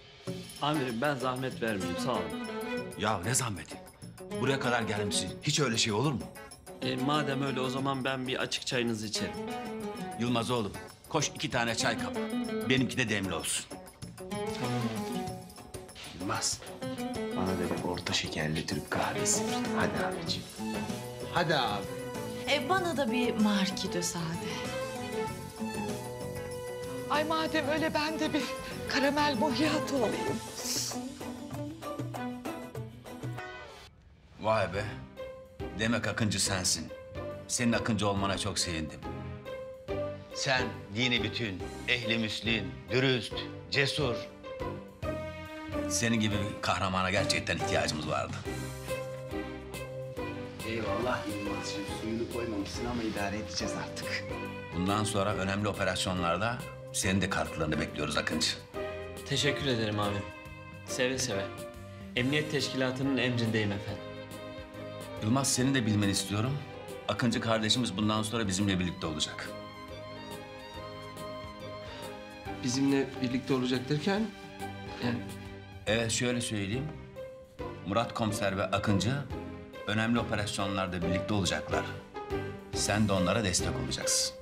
Amirim ben zahmet vermeyeyim, sağ olun. Ya ne zahmeti? Buraya kadar gelmişsin. Hiç öyle şey olur mu? Madem öyle o zaman ben bir açık çayınızı içerim. Yılmaz oğlum, koş 2 tane çay kap. Benimki de demli olsun. Yılmaz. Bana da bir orta şekerli Türk kahvesi. Hadi abiciğim. Hadi abi. Bana da bir markido sade. Ay madem öyle ben de bir karamel macchiato alayım. Vay be. Demek Akıncı sensin. Senin Akıncı olmana çok sevindim. Sen dini bütün, ehli müslim, dürüst, cesur. Senin gibi bir kahramana gerçekten ihtiyacımız vardı. Eyvallah Yılmaz'cığım. Suyunu koymamışsın ama idare edeceğiz artık. Bundan sonra önemli operasyonlarda senin de katkılarını bekliyoruz Akıncı. Teşekkür ederim abim. Seve seve. Emniyet teşkilatının emrindeyim efendim. Yılmaz, senin de bilmeni istiyorum. Akıncı kardeşimiz bundan sonra bizimle birlikte olacak. Bizimle birlikte olacak derken yani... Evet, şöyle söyleyeyim. Murat Komiser ve Akıncı önemli operasyonlarda birlikte olacaklar. Sen de onlara destek olacaksın.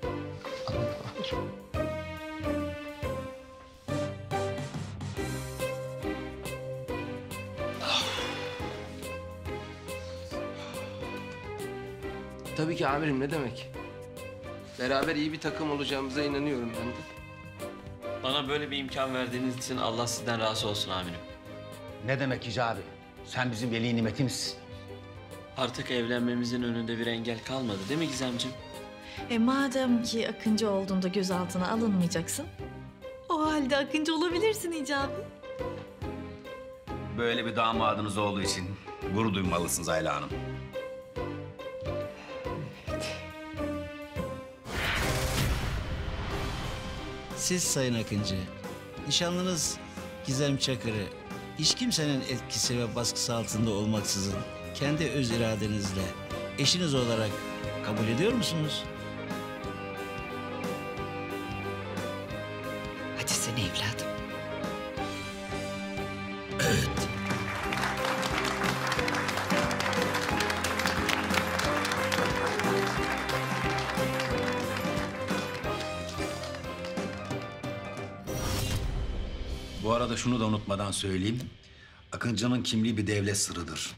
Tabii ki amirim, ne demek? Beraber iyi bir takım olacağımıza inanıyorum ben de. Bana böyle bir imkan verdiğiniz için Allah sizden razı olsun amirim. Ne demek Hicabi? Sen bizim veli nimetimizsin. Artık evlenmemizin önünde bir engel kalmadı değil mi Gizemciğim? Madem ki Akıncı olduğunda gözaltına alınmayacaksın, o halde Akıncı olabilirsin Hicabi. Böyle bir damadınız olduğu için gurur duymalısınız Ayla Hanım. Siz Sayın Akıncı, nişanlınız Gizem Çakır'ı hiç kimsenin etkisi ve baskısı altında olmaksızın kendi öz iradenizle eşiniz olarak kabul ediyor musunuz? Hadi sen evladım. Bu arada şunu da unutmadan söyleyeyim. Akıncı'nın kimliği bir devlet sırrıdır.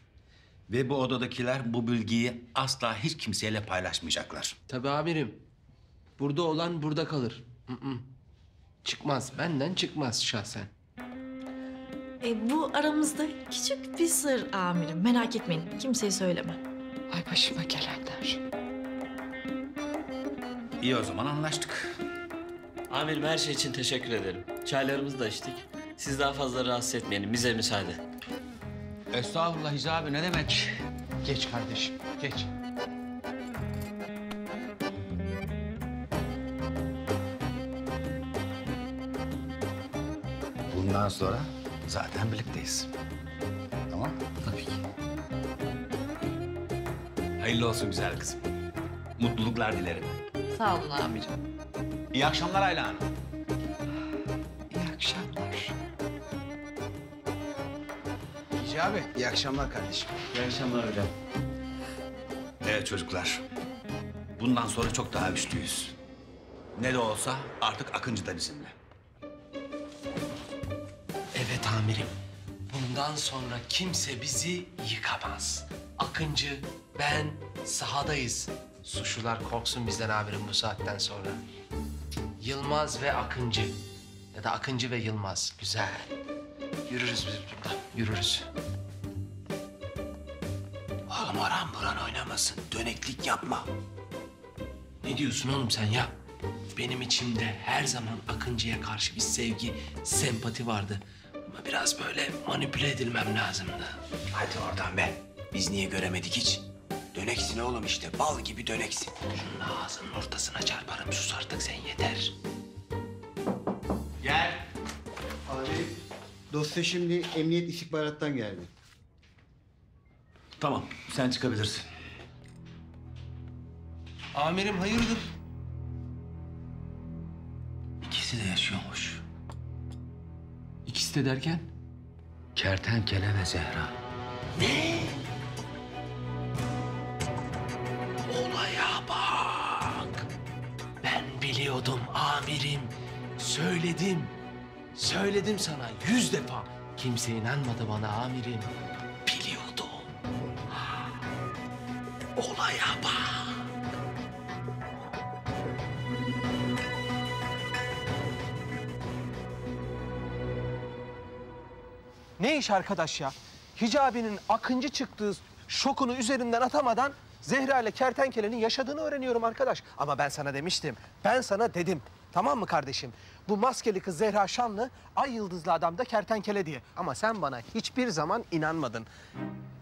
Ve bu odadakiler bu bilgiyi asla hiç kimseyle paylaşmayacaklar. Tabii amirim. Burada olan burada kalır. Çıkmaz. Benden çıkmaz şahsen. Bu aramızda küçük bir sır amirim. Merak etmeyin, kimseye söyleme. Ay başıma gelenler. İyi, o zaman anlaştık. Amirim, her şey için teşekkür ederim. Çaylarımızı da içtik. Siz daha fazla rahatsız etmeyelim. Bize müsaade. Estağfurullah Hicabi, ne demek? Geç kardeşim, geç. Bundan sonra zaten birlikteyiz. Tamam? Tabii ki. Hayırlı olsun güzel kızım. Mutluluklar dilerim. Sağ olun amirim. İyi akşamlar Ayla Hanım. İyi akşamlar. Hicabi, iyi akşamlar kardeşim. İyi akşamlar hocam. Evet çocuklar. Bundan sonra çok daha güçlüyüz. Ne de olsa artık Akıncı da bizimle. Evet amirim. Bundan sonra kimse bizi yıkamaz. Akıncı, ben sahadayız. Suçlular korksun bizden amirim bu saatten sonra. Yılmaz ve Akıncı. Ya da Akıncı ve Yılmaz. Güzel. Yürürüz biz buradan. Yürürüz. Oğlum aram buran oynamasın. Döneklik yapma. Ne diyorsun oğlum sen ya? Benim içimde her zaman Akıncı'ya karşı bir sevgi, sempati vardı. Ama biraz böyle manipüle edilmem lazımdı. Hadi oradan be. Biz niye göremedik hiç? Döneksin oğlum işte. Bal gibi döneksin. Şunun ağzının ortasına çarparım. Sus artık sen, yeter. Gel. Abi, dosya şimdi emniyet istihbarattan geldi. Tamam, sen çıkabilirsin. Amirim hayırdır? İkisi de yaşıyormuş. İkisi de derken? Kertenkele ve Zehra. Ne? Olaya bak. Ben biliyordum amirim. Söyledim. Söyledim sana 100 defa. Kimse inanmadı bana amirim. Biliyordum. Olaya bak. Ne iş arkadaş ya? Hicabi'nin Akıncı çıktığı şokunu üzerimden atamadan Zehra ile kertenkelenin yaşadığını öğreniyorum arkadaş. Ama ben sana demiştim, ben sana dedim. Tamam mı kardeşim? Bu maskeli kız Zehra Şanlı, ay yıldızlı adam da kertenkele diye. Ama sen bana hiçbir zaman inanmadın.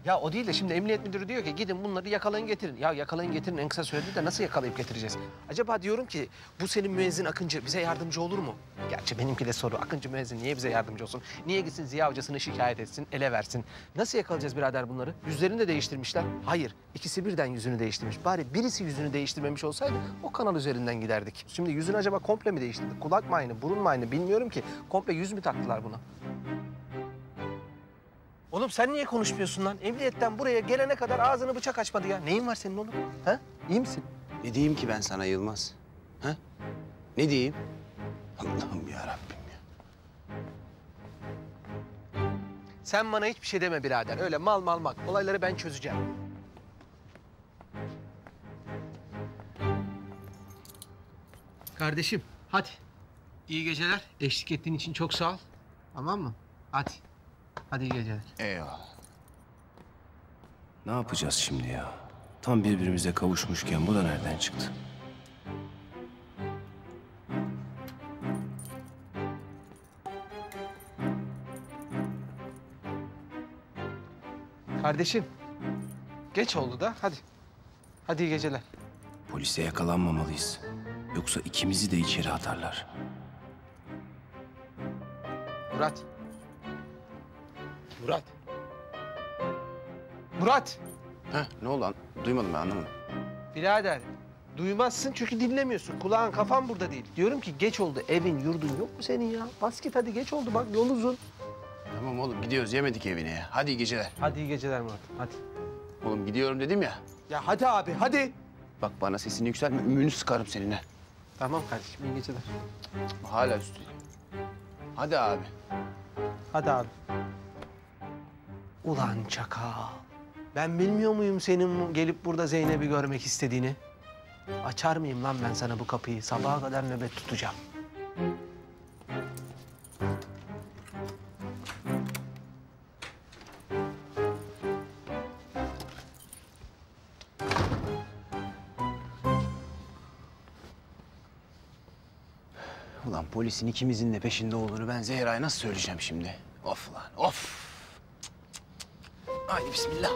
Ya o değil de şimdi emniyet müdürü diyor ki gidin bunları yakalayın getirin. Ya yakalayın getirin en kısa sürede de nasıl yakalayıp getireceğiz? Acaba diyorum ki bu senin müezzin Akıncı bize yardımcı olur mu? Gerçi benimki de soru. Akıncı müezzin niye bize yardımcı olsun? Niye gitsin Ziya hocasını şikayet etsin, ele versin? Nasıl yakalayacağız birader bunları? Yüzlerini de değiştirmişler. Hayır, ikisi birden yüzünü değiştirmiş. Bari birisi yüzünü değiştirmemiş olsaydı o kanal üzerinden giderdik. Şimdi yüzünü acaba komple mi değiştirdik? Kulak mı aynı, burun mu aynı bilmiyorum ki. Komple yüz mü taktılar buna? Oğlum sen niye konuşmuyorsun lan? Emniyetten buraya gelene kadar ağzını bıçak açmadı ya. Neyin var senin oğlum? Ha? İyi misin? Ne diyeyim ki ben sana Yılmaz? Ha? Ne diyeyim? Allah'ım ya Rabbim ya. Sen bana hiçbir şey deme birader. Öyle mal. Olayları ben çözeceğim. Kardeşim hadi. İyi geceler. Eşlik ettiğin için çok sağ ol. Tamam mı? Hadi. Hadi iyi geceler. Eyvallah. Ne yapacağız şimdi ya? Tam birbirimize kavuşmuşken bu da nereden çıktı? Kardeşim. Geç oldu da hadi. Hadi iyi geceler. Polise yakalanmamalıyız. Yoksa ikimizi de içeri atarlar. Murat. Murat. Murat. Heh, ne oldu? Duymadım ben, anlamadım. Birader, duymazsın çünkü dinlemiyorsun. Kulağın kafan burada değil. Diyorum ki geç oldu. Evin, yurdun yok mu senin ya? Bas git hadi geç oldu. Bak yol uzun. Tamam oğlum gidiyoruz, yemedik evine ya. Hadi iyi geceler. Hadi iyi geceler Murat, hadi. Oğlum gidiyorum dedim ya. Ya hadi abi, hadi. Bak bana sesini yükseltme, ümüğünü sıkarım seninle. Tamam kardeşim, iyi geceler. Hala üstüne. Hadi abi. Hadi abi. Ulan çakal. Ben bilmiyor muyum senin gelip burada Zeynep'i görmek istediğini? Açar mıyım lan ben sana bu kapıyı? Sabaha kadar nöbet tutacağım. Ulan polisin ikimizin de peşinde olduğunu ben Zehra'ya nasıl söyleyeceğim şimdi? Of lan, of! Haydi bismillah.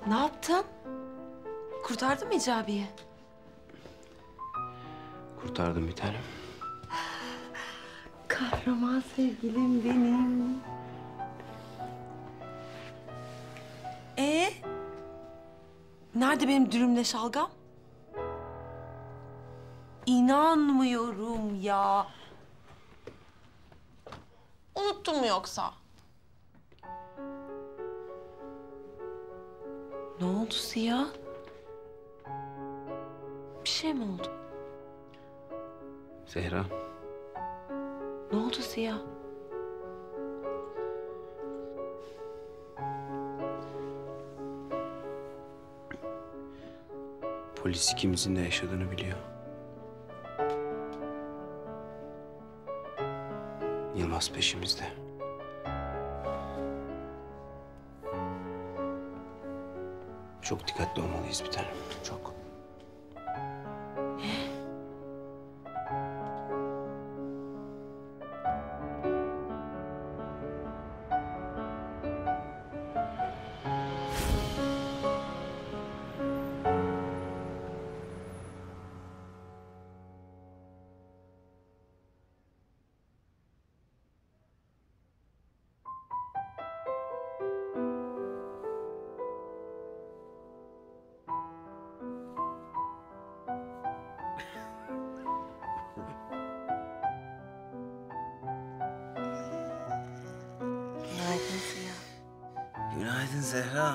Ne yaptın? Kurtardın mı Hicabi'yi? Kurtardım bir tanem. Kahraman sevgilim benim. Nerede benim dürümle şalgam? İnanmıyorum ya. Unuttun mu yoksa? Ne oldu Ziya? Bir şey mi oldu? Zehra. Ne oldu Ziya? Polis ikimizin de yaşadığını biliyor. Yılmaz peşimizde. Çok dikkatli olmalıyız bir tanem. Çok. Günaydın Ziya. Günaydın Zehra.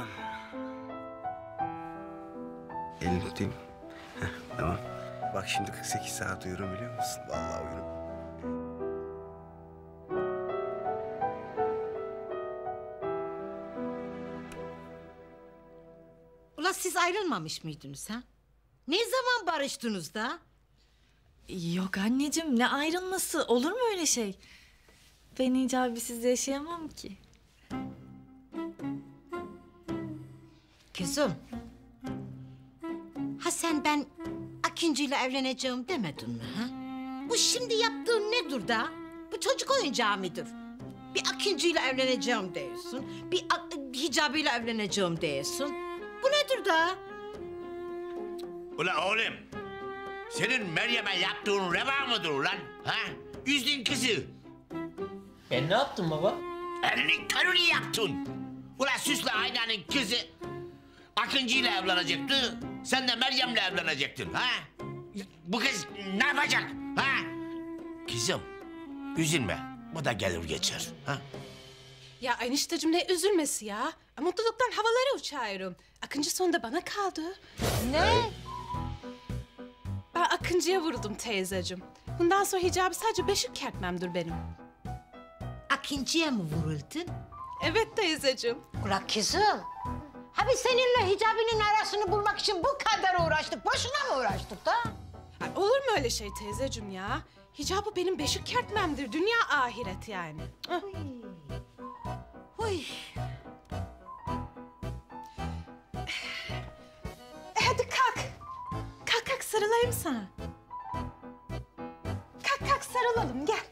Elini tutayım. Heh, tamam. Bak şimdi 48 saat uyurum biliyor musun? Vallahi uyurum. siz ayrılmamış mıydınız ha? Ne zaman barıştınız da? Yok anneciğim, ne ayrılması? Olur mu öyle şey? Ben Hicabi'siz yaşayamam ki. Kızım. Ha sen ben Akıncı ile evleneceğim demedin mi ha? Bu şimdi yaptığın nedir da? Bu çocuk oyuncağı mıdır? Bir Akıncı ile evleneceğim diyorsun. Bir Hicabi ile evleneceğim diyorsun. Bu nedir da? Ulan oğlum, senin Meryem'e yaptığın reva mıdır ulan? Ha? Üzdün kızı. Ben ne yaptım baba? Elini körünü yaptın. Ulan Süslü Aynan'ın kızı Akıncı ile evlenecekti. Sen de Meryem'le evlenecektin. Ha? Bu kız ne yapacak? Ha? Kızım, üzülme. Bu da gelir geçer. Ha? Ya enişteciğim ne üzülmesi ya? Mutluluktan havalara uçuyorum. Akıncı sonunda bana kaldı. Ne? Ben Akıncı'ya vuruldum teyzeciğim. Bundan sonra Hicabi sadece beşik kertmemdir benim. Akıncı'ya mı vuruldun? Evet teyzeciğim. Ulan kızım. Ha biz seninle Hicabi'nin arasını bulmak için bu kadar uğraştık. Boşuna mı uğraştık da? Ay, olur mu öyle şey teyzeciğim ya? Hicabi benim beşik kertmemdir. Dünya ahiret yani. Huy. Hadi kalk. Kalk sarılayım sana. Kalk sarılalım gel.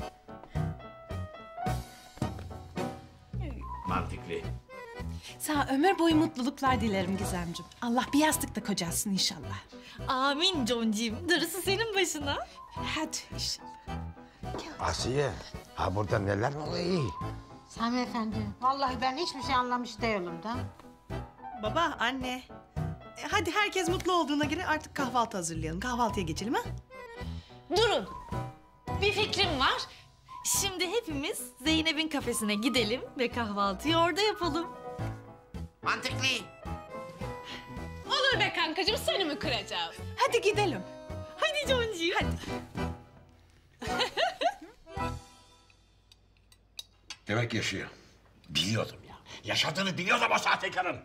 Mantıklı. Sana ömür boyu mutluluklar dilerim Gizemciğim. Allah bir yastıkta kocasın inşallah. Amin Jonciğim. Darısı senin başına. Hadi inşallah. Asiye, ha burada neler oluyor? Sami Efendi, vallahi ben hiçbir şey anlamış değilim da. Baba, anne. Hadi herkes mutlu olduğuna göre artık kahvaltı hazırlayalım. Kahvaltıya geçelim ha? Durun. Bir fikrim var. Şimdi hepimiz Zeynep'in kafesine gidelim ve kahvaltıyı orada yapalım. Mantıklı. Olur be kankacığım seni mi kıracağım? Hadi gidelim. Hadi Jonciğim. Hadi. Demek yaşıyor. Biliyordum ya. Yaşadığını biliyordum o sahtekarın.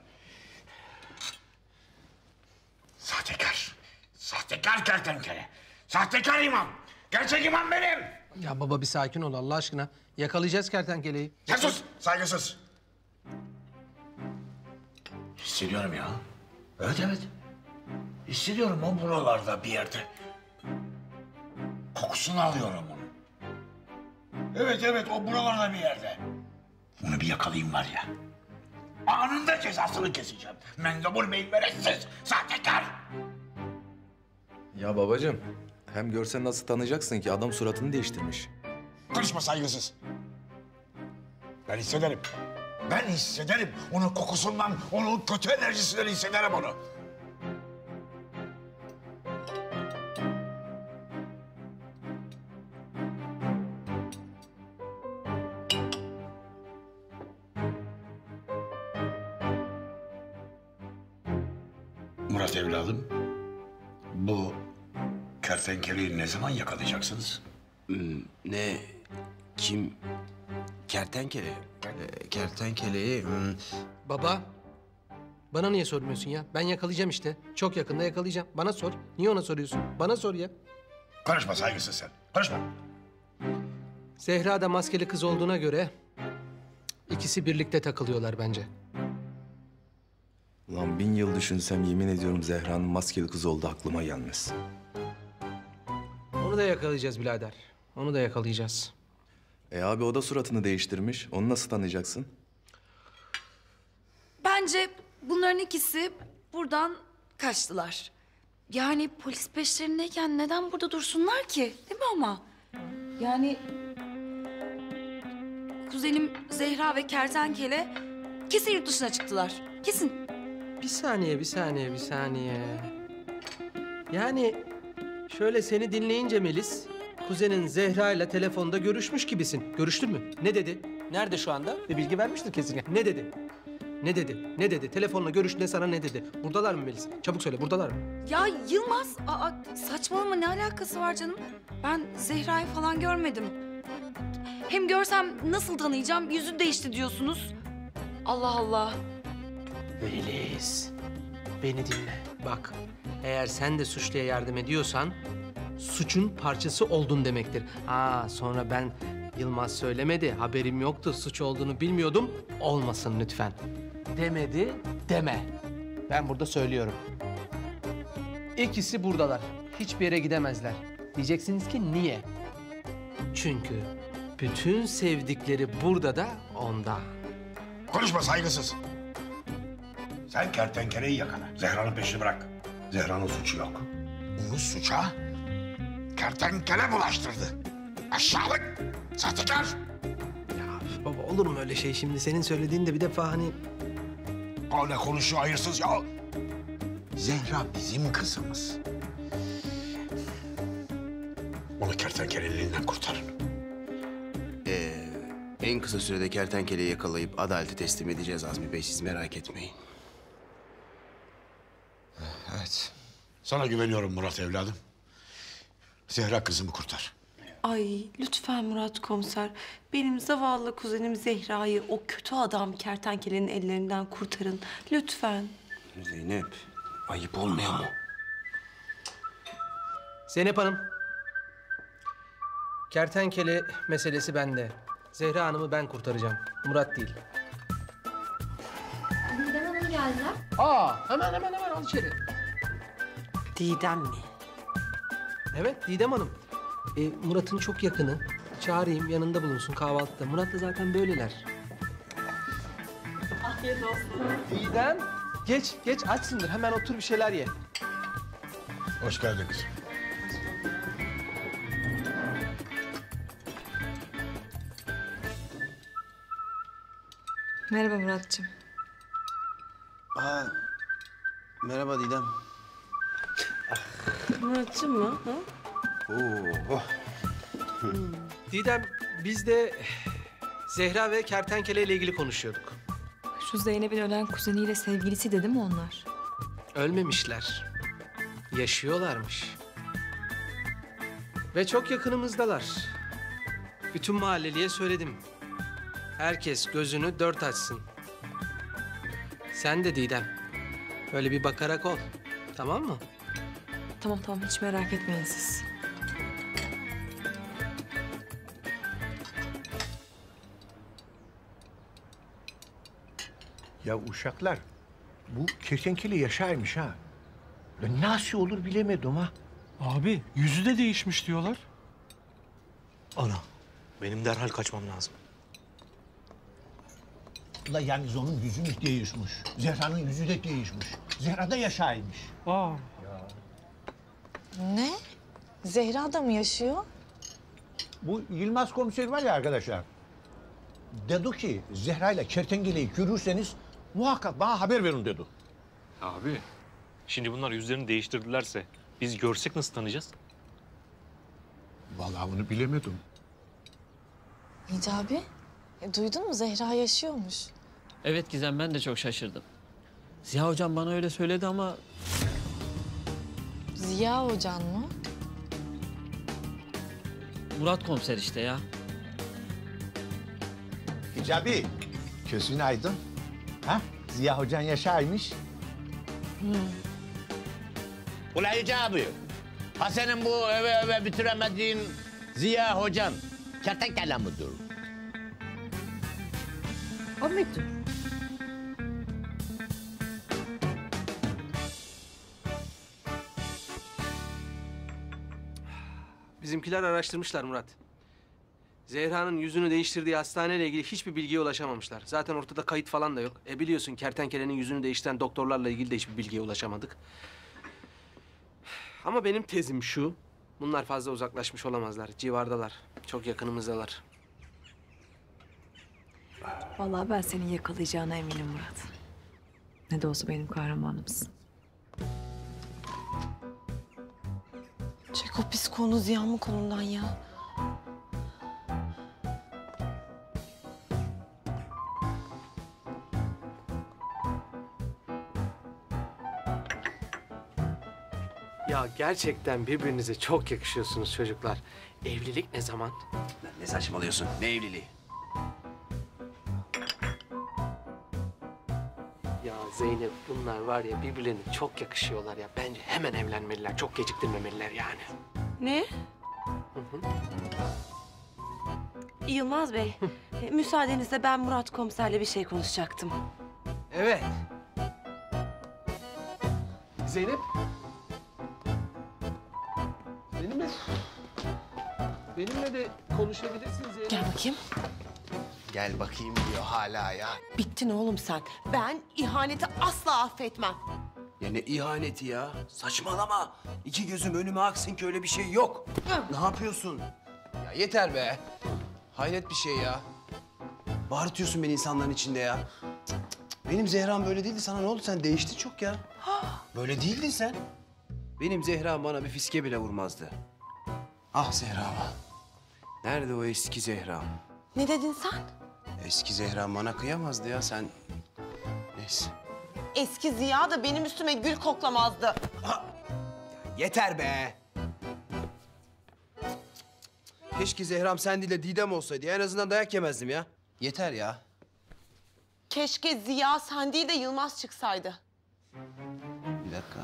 Sahtekar. Sahtekar kertenkele. Sahtekar imam. Gerçek imam benim. Ya baba bir sakin ol Allah aşkına. Yakalayacağız kertenkeleyi. Ya sus, saygısız. Hissediyorum ya. Evet. Hissediyorum o buralarda bir yerde. Kokusunu alıyorum onu. Evet o buralarda bir yerde. Bunu bir yakalayayım var ya. Anında cezasını keseceğim. Mendebur meymeretsiz, sahtekar. Ya babacığım, hem görsen nasıl tanıyacaksın ki adam suratını değiştirmiş. Konuşma saygısız. Ben hissederim. Ben hissederim. Onun kokusundan, onun kötü enerjisinden hissederim onu. Murat evladım, bu kertenkeleyi ne zaman yakalayacaksınız? Ne? Kim? Kertenkele. Kertenkeleyi... Baba, bana niye sormuyorsun ya? Ben yakalayacağım işte. Çok yakında yakalayacağım. Bana sor. Niye ona soruyorsun? Bana sor ya. Konuşma saygısız sen. Konuşma. Zehra da maskeli kız olduğuna göre ikisi birlikte takılıyorlar bence. Ulan 1000 yıl düşünsem yemin ediyorum Zehra'nın maskeli kız oldu aklıma gelmez. Onu da yakalayacağız birader. Onu da yakalayacağız. Abi o da suratını değiştirmiş. Onu nasıl tanıyacaksın? Bence bunların ikisi buradan kaçtılar. Yani polis peşlerindeyken neden burada dursunlar ki? Değil mi ama? Yani kuzenim Zehra ve kertenkele kesin yurt dışına çıktılar. Kesin. Bir saniye. Yani şöyle seni dinleyince Melis, kuzenin Zehra ile telefonda görüşmüş gibisin. Görüştün mü? Ne dedi? Nerede şu anda? Bir bilgi vermiştir kesin. Ne dedi? Ne dedi? Telefonla görüştüğünde sana ne dedi? Buradalar mı Melis? Çabuk söyle, buradalar mı? Ya Yılmaz, saçmalama ne alakası var canım? Ben Zehra'yı falan görmedim. Hem görsem nasıl tanıyacağım? Yüzü değişti diyorsunuz. Allah Allah. Melis. Beni dinle. Bak, eğer sen de suçluya yardım ediyorsan suçun parçası oldun demektir. Ha, sonra ben Yılmaz söylemedi, haberim yoktu, suç olduğunu bilmiyordum. Olmasın lütfen. Demedi, deme. Ben burada söylüyorum. İkisi buradalar. Hiçbir yere gidemezler. Diyeceksiniz ki niye? Çünkü bütün sevdikleri burada da onda. Konuşma saygısız. Sen kertenkeleyi yakala. Zehra'nın peşini bırak. Zehra'nın suçu yok. Onu suça kertenkele bulaştırdı. Aşağılık, sahtekar. Baba olur mu öyle şey şimdi? Senin söylediğin de bir defa hani... O ne konuşuyor hayırsız ya? Zehra bizim kızımız. Onu kertenkelenin elinden kurtarın. En kısa sürede kertenkeleyi yakalayıp adalete teslim edeceğiz Azmi Bey. Siz merak etmeyin. Evet. Sana güveniyorum Murat evladım. Zehra kızımı kurtar. Ay lütfen Murat komiser. Benim zavallı kuzenim Zehra'yı o kötü adam kertenkelenin ellerinden kurtarın. Lütfen. Zeynep, ayıp olmuyor mu? Zeynep Hanım. Kertenkele meselesi bende. Zehra Hanım'ı ben kurtaracağım. Murat değil. Didem Hanım geldiler. Hemen al içeri. Didem mi? Evet, Didem Hanım. Murat'ın çok yakını. Çağırayım, yanında bulunsun kahvaltıda. Murat da zaten böyleler. Afiyet olsun. Didem, geç açsındır. Hemen otur bir şeyler ye. Hoş geldin kızım. Merhaba Muratcığım. Merhaba Didem. Muratcığım mı? Ha? Didem, biz de Zehra ve kertenkele ile ilgili konuşuyorduk. Şu Zeynep'in ölen kuzeniyle sevgilisi dedi mi onlar? Ölmemişler. Yaşıyorlarmış. Ve çok yakınımızdalar. Bütün mahalleliye söyledim. Herkes gözünü dört açsın. Sen de Didem. Böyle bir bakarak ol. Tamam mı? Tamam hiç merak etmeyin siz. Ya uşaklar, bu kertenkele yaşaymış ha. Ya nasıl olur bilemedim ha. Abi yüzü de değişmiş diyorlar. Ana, benim derhal kaçmam lazım. Ula yalnız onun yüzü mü değişmiş? Zehra'nın yüzü de değişmiş. Zehra da yaşaymış. Ne? Zehra da mı yaşıyor? Bu Yılmaz komiser var ya arkadaşlar. Dedi ki Zehra ile kertenkeleyi görürseniz muhakkak bana haber verin dedi. Abi şimdi bunlar yüzlerini değiştirdilerse biz görsek nasıl tanıyacağız? Vallahi onu bilemedim. Hicabi, duydun mu Zehra yaşıyormuş. Evet Gizem, ben de çok şaşırdım. Ziya hocam bana öyle söyledi ama... Ziya hocan mı? Murat komiser işte ya. Hicabi, gözün aydın. Ha? Ziya hocan yaşaymış. Ulan Hicabi, ha senin bu öve bitiremediğin Ziya hocan kertenkele midir? O muydu? Bizimkiler araştırmışlar Murat. Zehra'nın yüzünü değiştirdiği hastaneyle ilgili hiçbir bilgiye ulaşamamışlar. Zaten ortada kayıt falan da yok. Biliyorsun kertenkelenin yüzünü değiştiren doktorlarla ilgili de hiçbir bilgiye ulaşamadık. Ama benim tezim şu. Bunlar fazla uzaklaşmış olamazlar. Civardalar. Çok yakınımızdalar. Vallahi ben seni yakalayacağına eminim Murat. Ne de olsa benim kahramanımsın. Çek o pis konu Ziya'nın kolundan ya. Ya gerçekten birbirinize çok yakışıyorsunuz çocuklar. Evlilik ne zaman? Ne saçmalıyorsun? Ne evliliği? Ya Zeynep bunlar var ya birbirlerine çok yakışıyorlar ya. Bence hemen evlenmeliler. Çok geciktirmemeliler yani. Ne? Yılmaz Bey, müsaadenizle ben Murat komiserle bir şey konuşacaktım. Evet. Zeynep. Benimle de konuşabilirsin Zeynep. Gel bakayım. Gel bakayım diyor hala ya. Bittin oğlum sen. Ben ihaneti asla affetmem. Ya ne ihaneti ya? Saçmalama. İki gözüm önüme aksın ki öyle bir şey yok. Ne yapıyorsun? Ya yeter be. Hayret bir şey ya. Bağırtıyorsun beni insanların içinde ya. Cık, cık, cık. Benim Zehra'm böyle değildi. Sana ne oldu? Sen değiştin çok ya. Böyle değildin sen. Benim Zehra'm bana bir fiske bile vurmazdı. Ah Zehra'ma. Nerede o eski Zehra'm? Ne dedin sen? Eski Zehra'm bana kıyamazdı ya sen. Neyse. Eski Ziya da benim üstüme gül koklamazdı. Yeter be. Keşke Zehra'm sen değil de Didem olsaydı ya. En azından dayak yemezdim ya. Yeter ya. Keşke Ziya sen değil de Yılmaz çıksaydı. Bir dakika.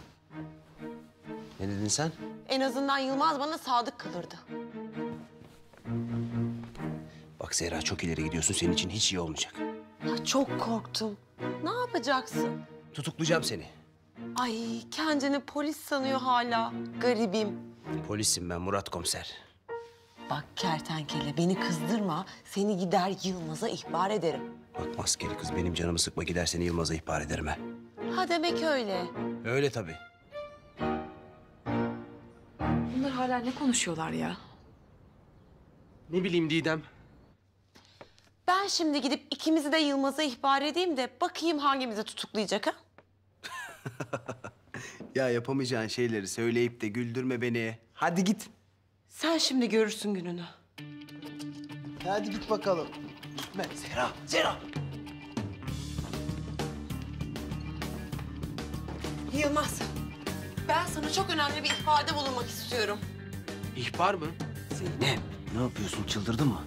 Ne dedin sen? En azından Yılmaz bana sadık kalırdı. Bak Zehra çok ileri gidiyorsun. Senin için hiç iyi olmayacak. Ya çok korktum. Ne yapacaksın? Tutuklayacağım seni. Ay kendini polis sanıyor hala. Garibim. Polisim ben Murat komiser. Bak kertenkele beni kızdırma. Seni gider Yılmaz'a ihbar ederim. Bak maskeli kız benim canımı sıkma gider seni Yılmaz'a ihbar ederim ha. Ha demek öyle. Öyle tabii. Bunlar hala ne konuşuyorlar ya? Ne bileyim Didem. Ben şimdi gidip ikimizi de Yılmaz'a ihbar edeyim de bakayım hangimizi tutuklayacak ha? Ya yapamayacağın şeyleri söyleyip de güldürme beni. Hadi git. Sen şimdi görürsün gününü. Hadi git bakalım. Gitme. Zehra, Zehra. Yılmaz, ben sana çok önemli bir ihbarda bulunmak istiyorum. İhbar mı? Zeynep, ne yapıyorsun? Çıldırdın mı?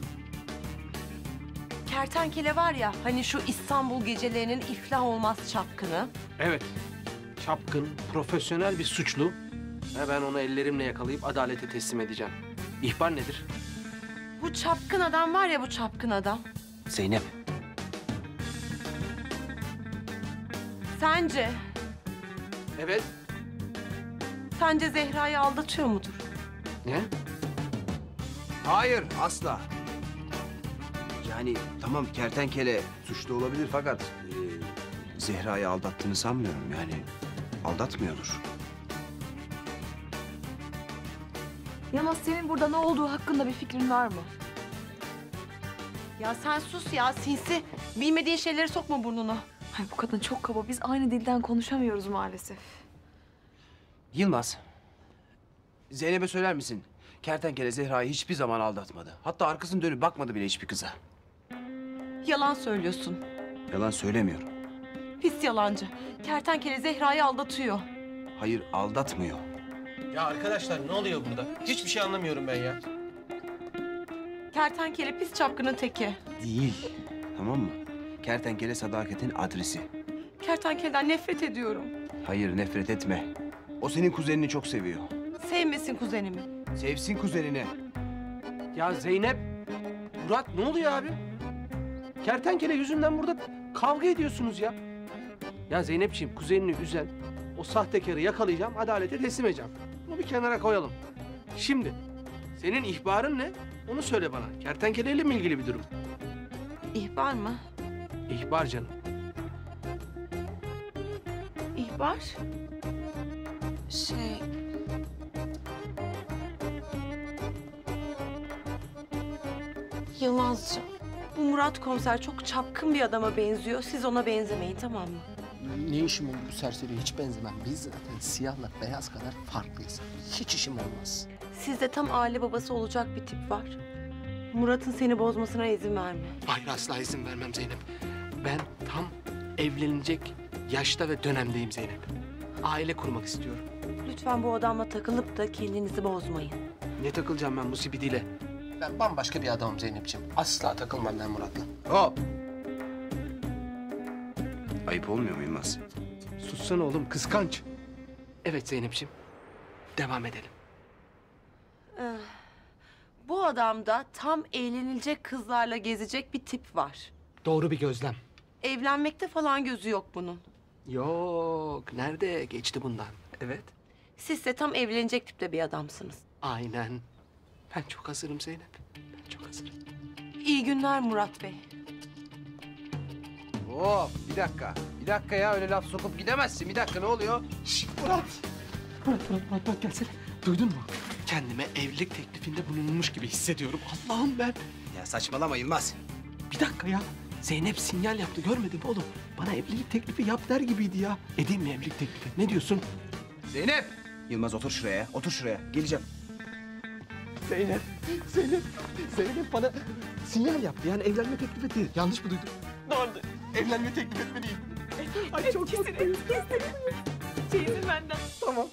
Kertenkele var ya, hani şu İstanbul gecelerinin iflah olmaz çapkını. Evet. Çapkın, profesyonel bir suçlu. Ve ben onu ellerimle yakalayıp adalete teslim edeceğim. İhbar nedir? Bu çapkın adam var ya, bu çapkın adam. Zeynep. Sence, Evet. sence Zehra'yı aldatıyor mudur? Ne? Hayır, asla. Yani tamam kertenkele suçlu olabilir fakat... Zehra'yı aldattığını sanmıyorum yani. Aldatmıyordur. Yalnız senin burada ne olduğu hakkında bir fikrin var mı? Ya sen sus ya, sinsi. Bilmediğin şeyleri sokma burnuna. Ay bu kadın çok kaba. Biz aynı dilden konuşamıyoruz maalesef. Yılmaz. Zeynep'e söyler misin? Kertenkele Zehra'yı hiçbir zaman aldatmadı. Hatta arkasını dönüp bakmadı bile hiçbir kıza. Yalan söylüyorsun. Yalan söylemiyorum. Pis yalancı. Kertenkele Zehra'yı aldatıyor. Hayır, aldatmıyor. Ya arkadaşlar ne oluyor burada? Hiçbir şey anlamıyorum ben ya. Kertenkele pis çapkının teki. Değil. Tamam mı? Kertenkele sadakatin adresi. Kertenkeleden nefret ediyorum. Hayır, nefret etme. O senin kuzenini çok seviyor. Sevmesin kuzenimi. Sevsin kuzenini. Ya Zeynep, Murat ne oluyor abi? Kertenkele yüzünden burada kavga ediyorsunuz ya. Ya Zeynepciğim kuzenini üzen o sahtekarı yakalayacağım, adalete teslim edeceğim. Bunu bir kenara koyalım. Şimdi senin ihbarın ne? Onu söyle bana. Kertenkeleyle mi ilgili bir durum? İhbar mı? İhbar canım. İhbar? Şey... Yılmazcığım, bu Murat komiser çok çapkın bir adama benziyor. Siz ona benzemeyin, tamam mı? Ne işim olur bu serseriye? Hiç benzemem. Biz zaten siyahla beyaz kadar farklıyız. Hiç işim olmaz. Sizde tam aile babası olacak bir tip var. Murat'ın seni bozmasına izin verme. Hayır asla izin vermem Zeynep. Ben tam evlenecek yaşta ve dönemdeyim Zeynep. Aile kurmak istiyorum. Lütfen bu adamla takılıp da kendinizi bozmayın. Ne takılacağım ben bu zibidiyle? Ben bambaşka bir adamım Zeynep'ciğim. Asla takılmam ben Murat'la. Hop! Ayıp olmuyor mu Yılmaz? Sussana oğlum, kıskanç. Evet Zeynep'ciğim, devam edelim. Bu adamda tam eğlenilecek kızlarla gezecek bir tip var. Doğru bir gözlem. Evlenmekte falan gözü yok bunun. Yok, nerede? Geçti bundan. Evet. Siz de tam evlenecek tipte bir adamsınız. Aynen. Ben çok hazırım Zeynep. Ben çok hazırım. İyi günler Murat Bey. Hop, bir dakika. Bir dakika ya, öyle laf sokup gidemezsin. Bir dakika, ne oluyor? Murat! Murat gelsene. Duydun mu? Kendime evlilik teklifinde bulunmuş gibi hissediyorum. Allah'ım ben. Ya saçmalama Yılmaz. Bir dakika ya. Zeynep sinyal yaptı, görmedin mi oğlum? Bana evlilik teklifi yap der gibiydi ya. Edeyim mi evlilik teklifi? Ne diyorsun? Zeynep! Yılmaz otur şuraya, otur şuraya. Geleceğim. Zeynep bana sinyal yaptı. Yani evlenme teklif etti. Yanlış mı duydum? Doğru. Evlenme teklif etmeliyim. Ay çok mutluyum. Çeyizin benden. Tamam.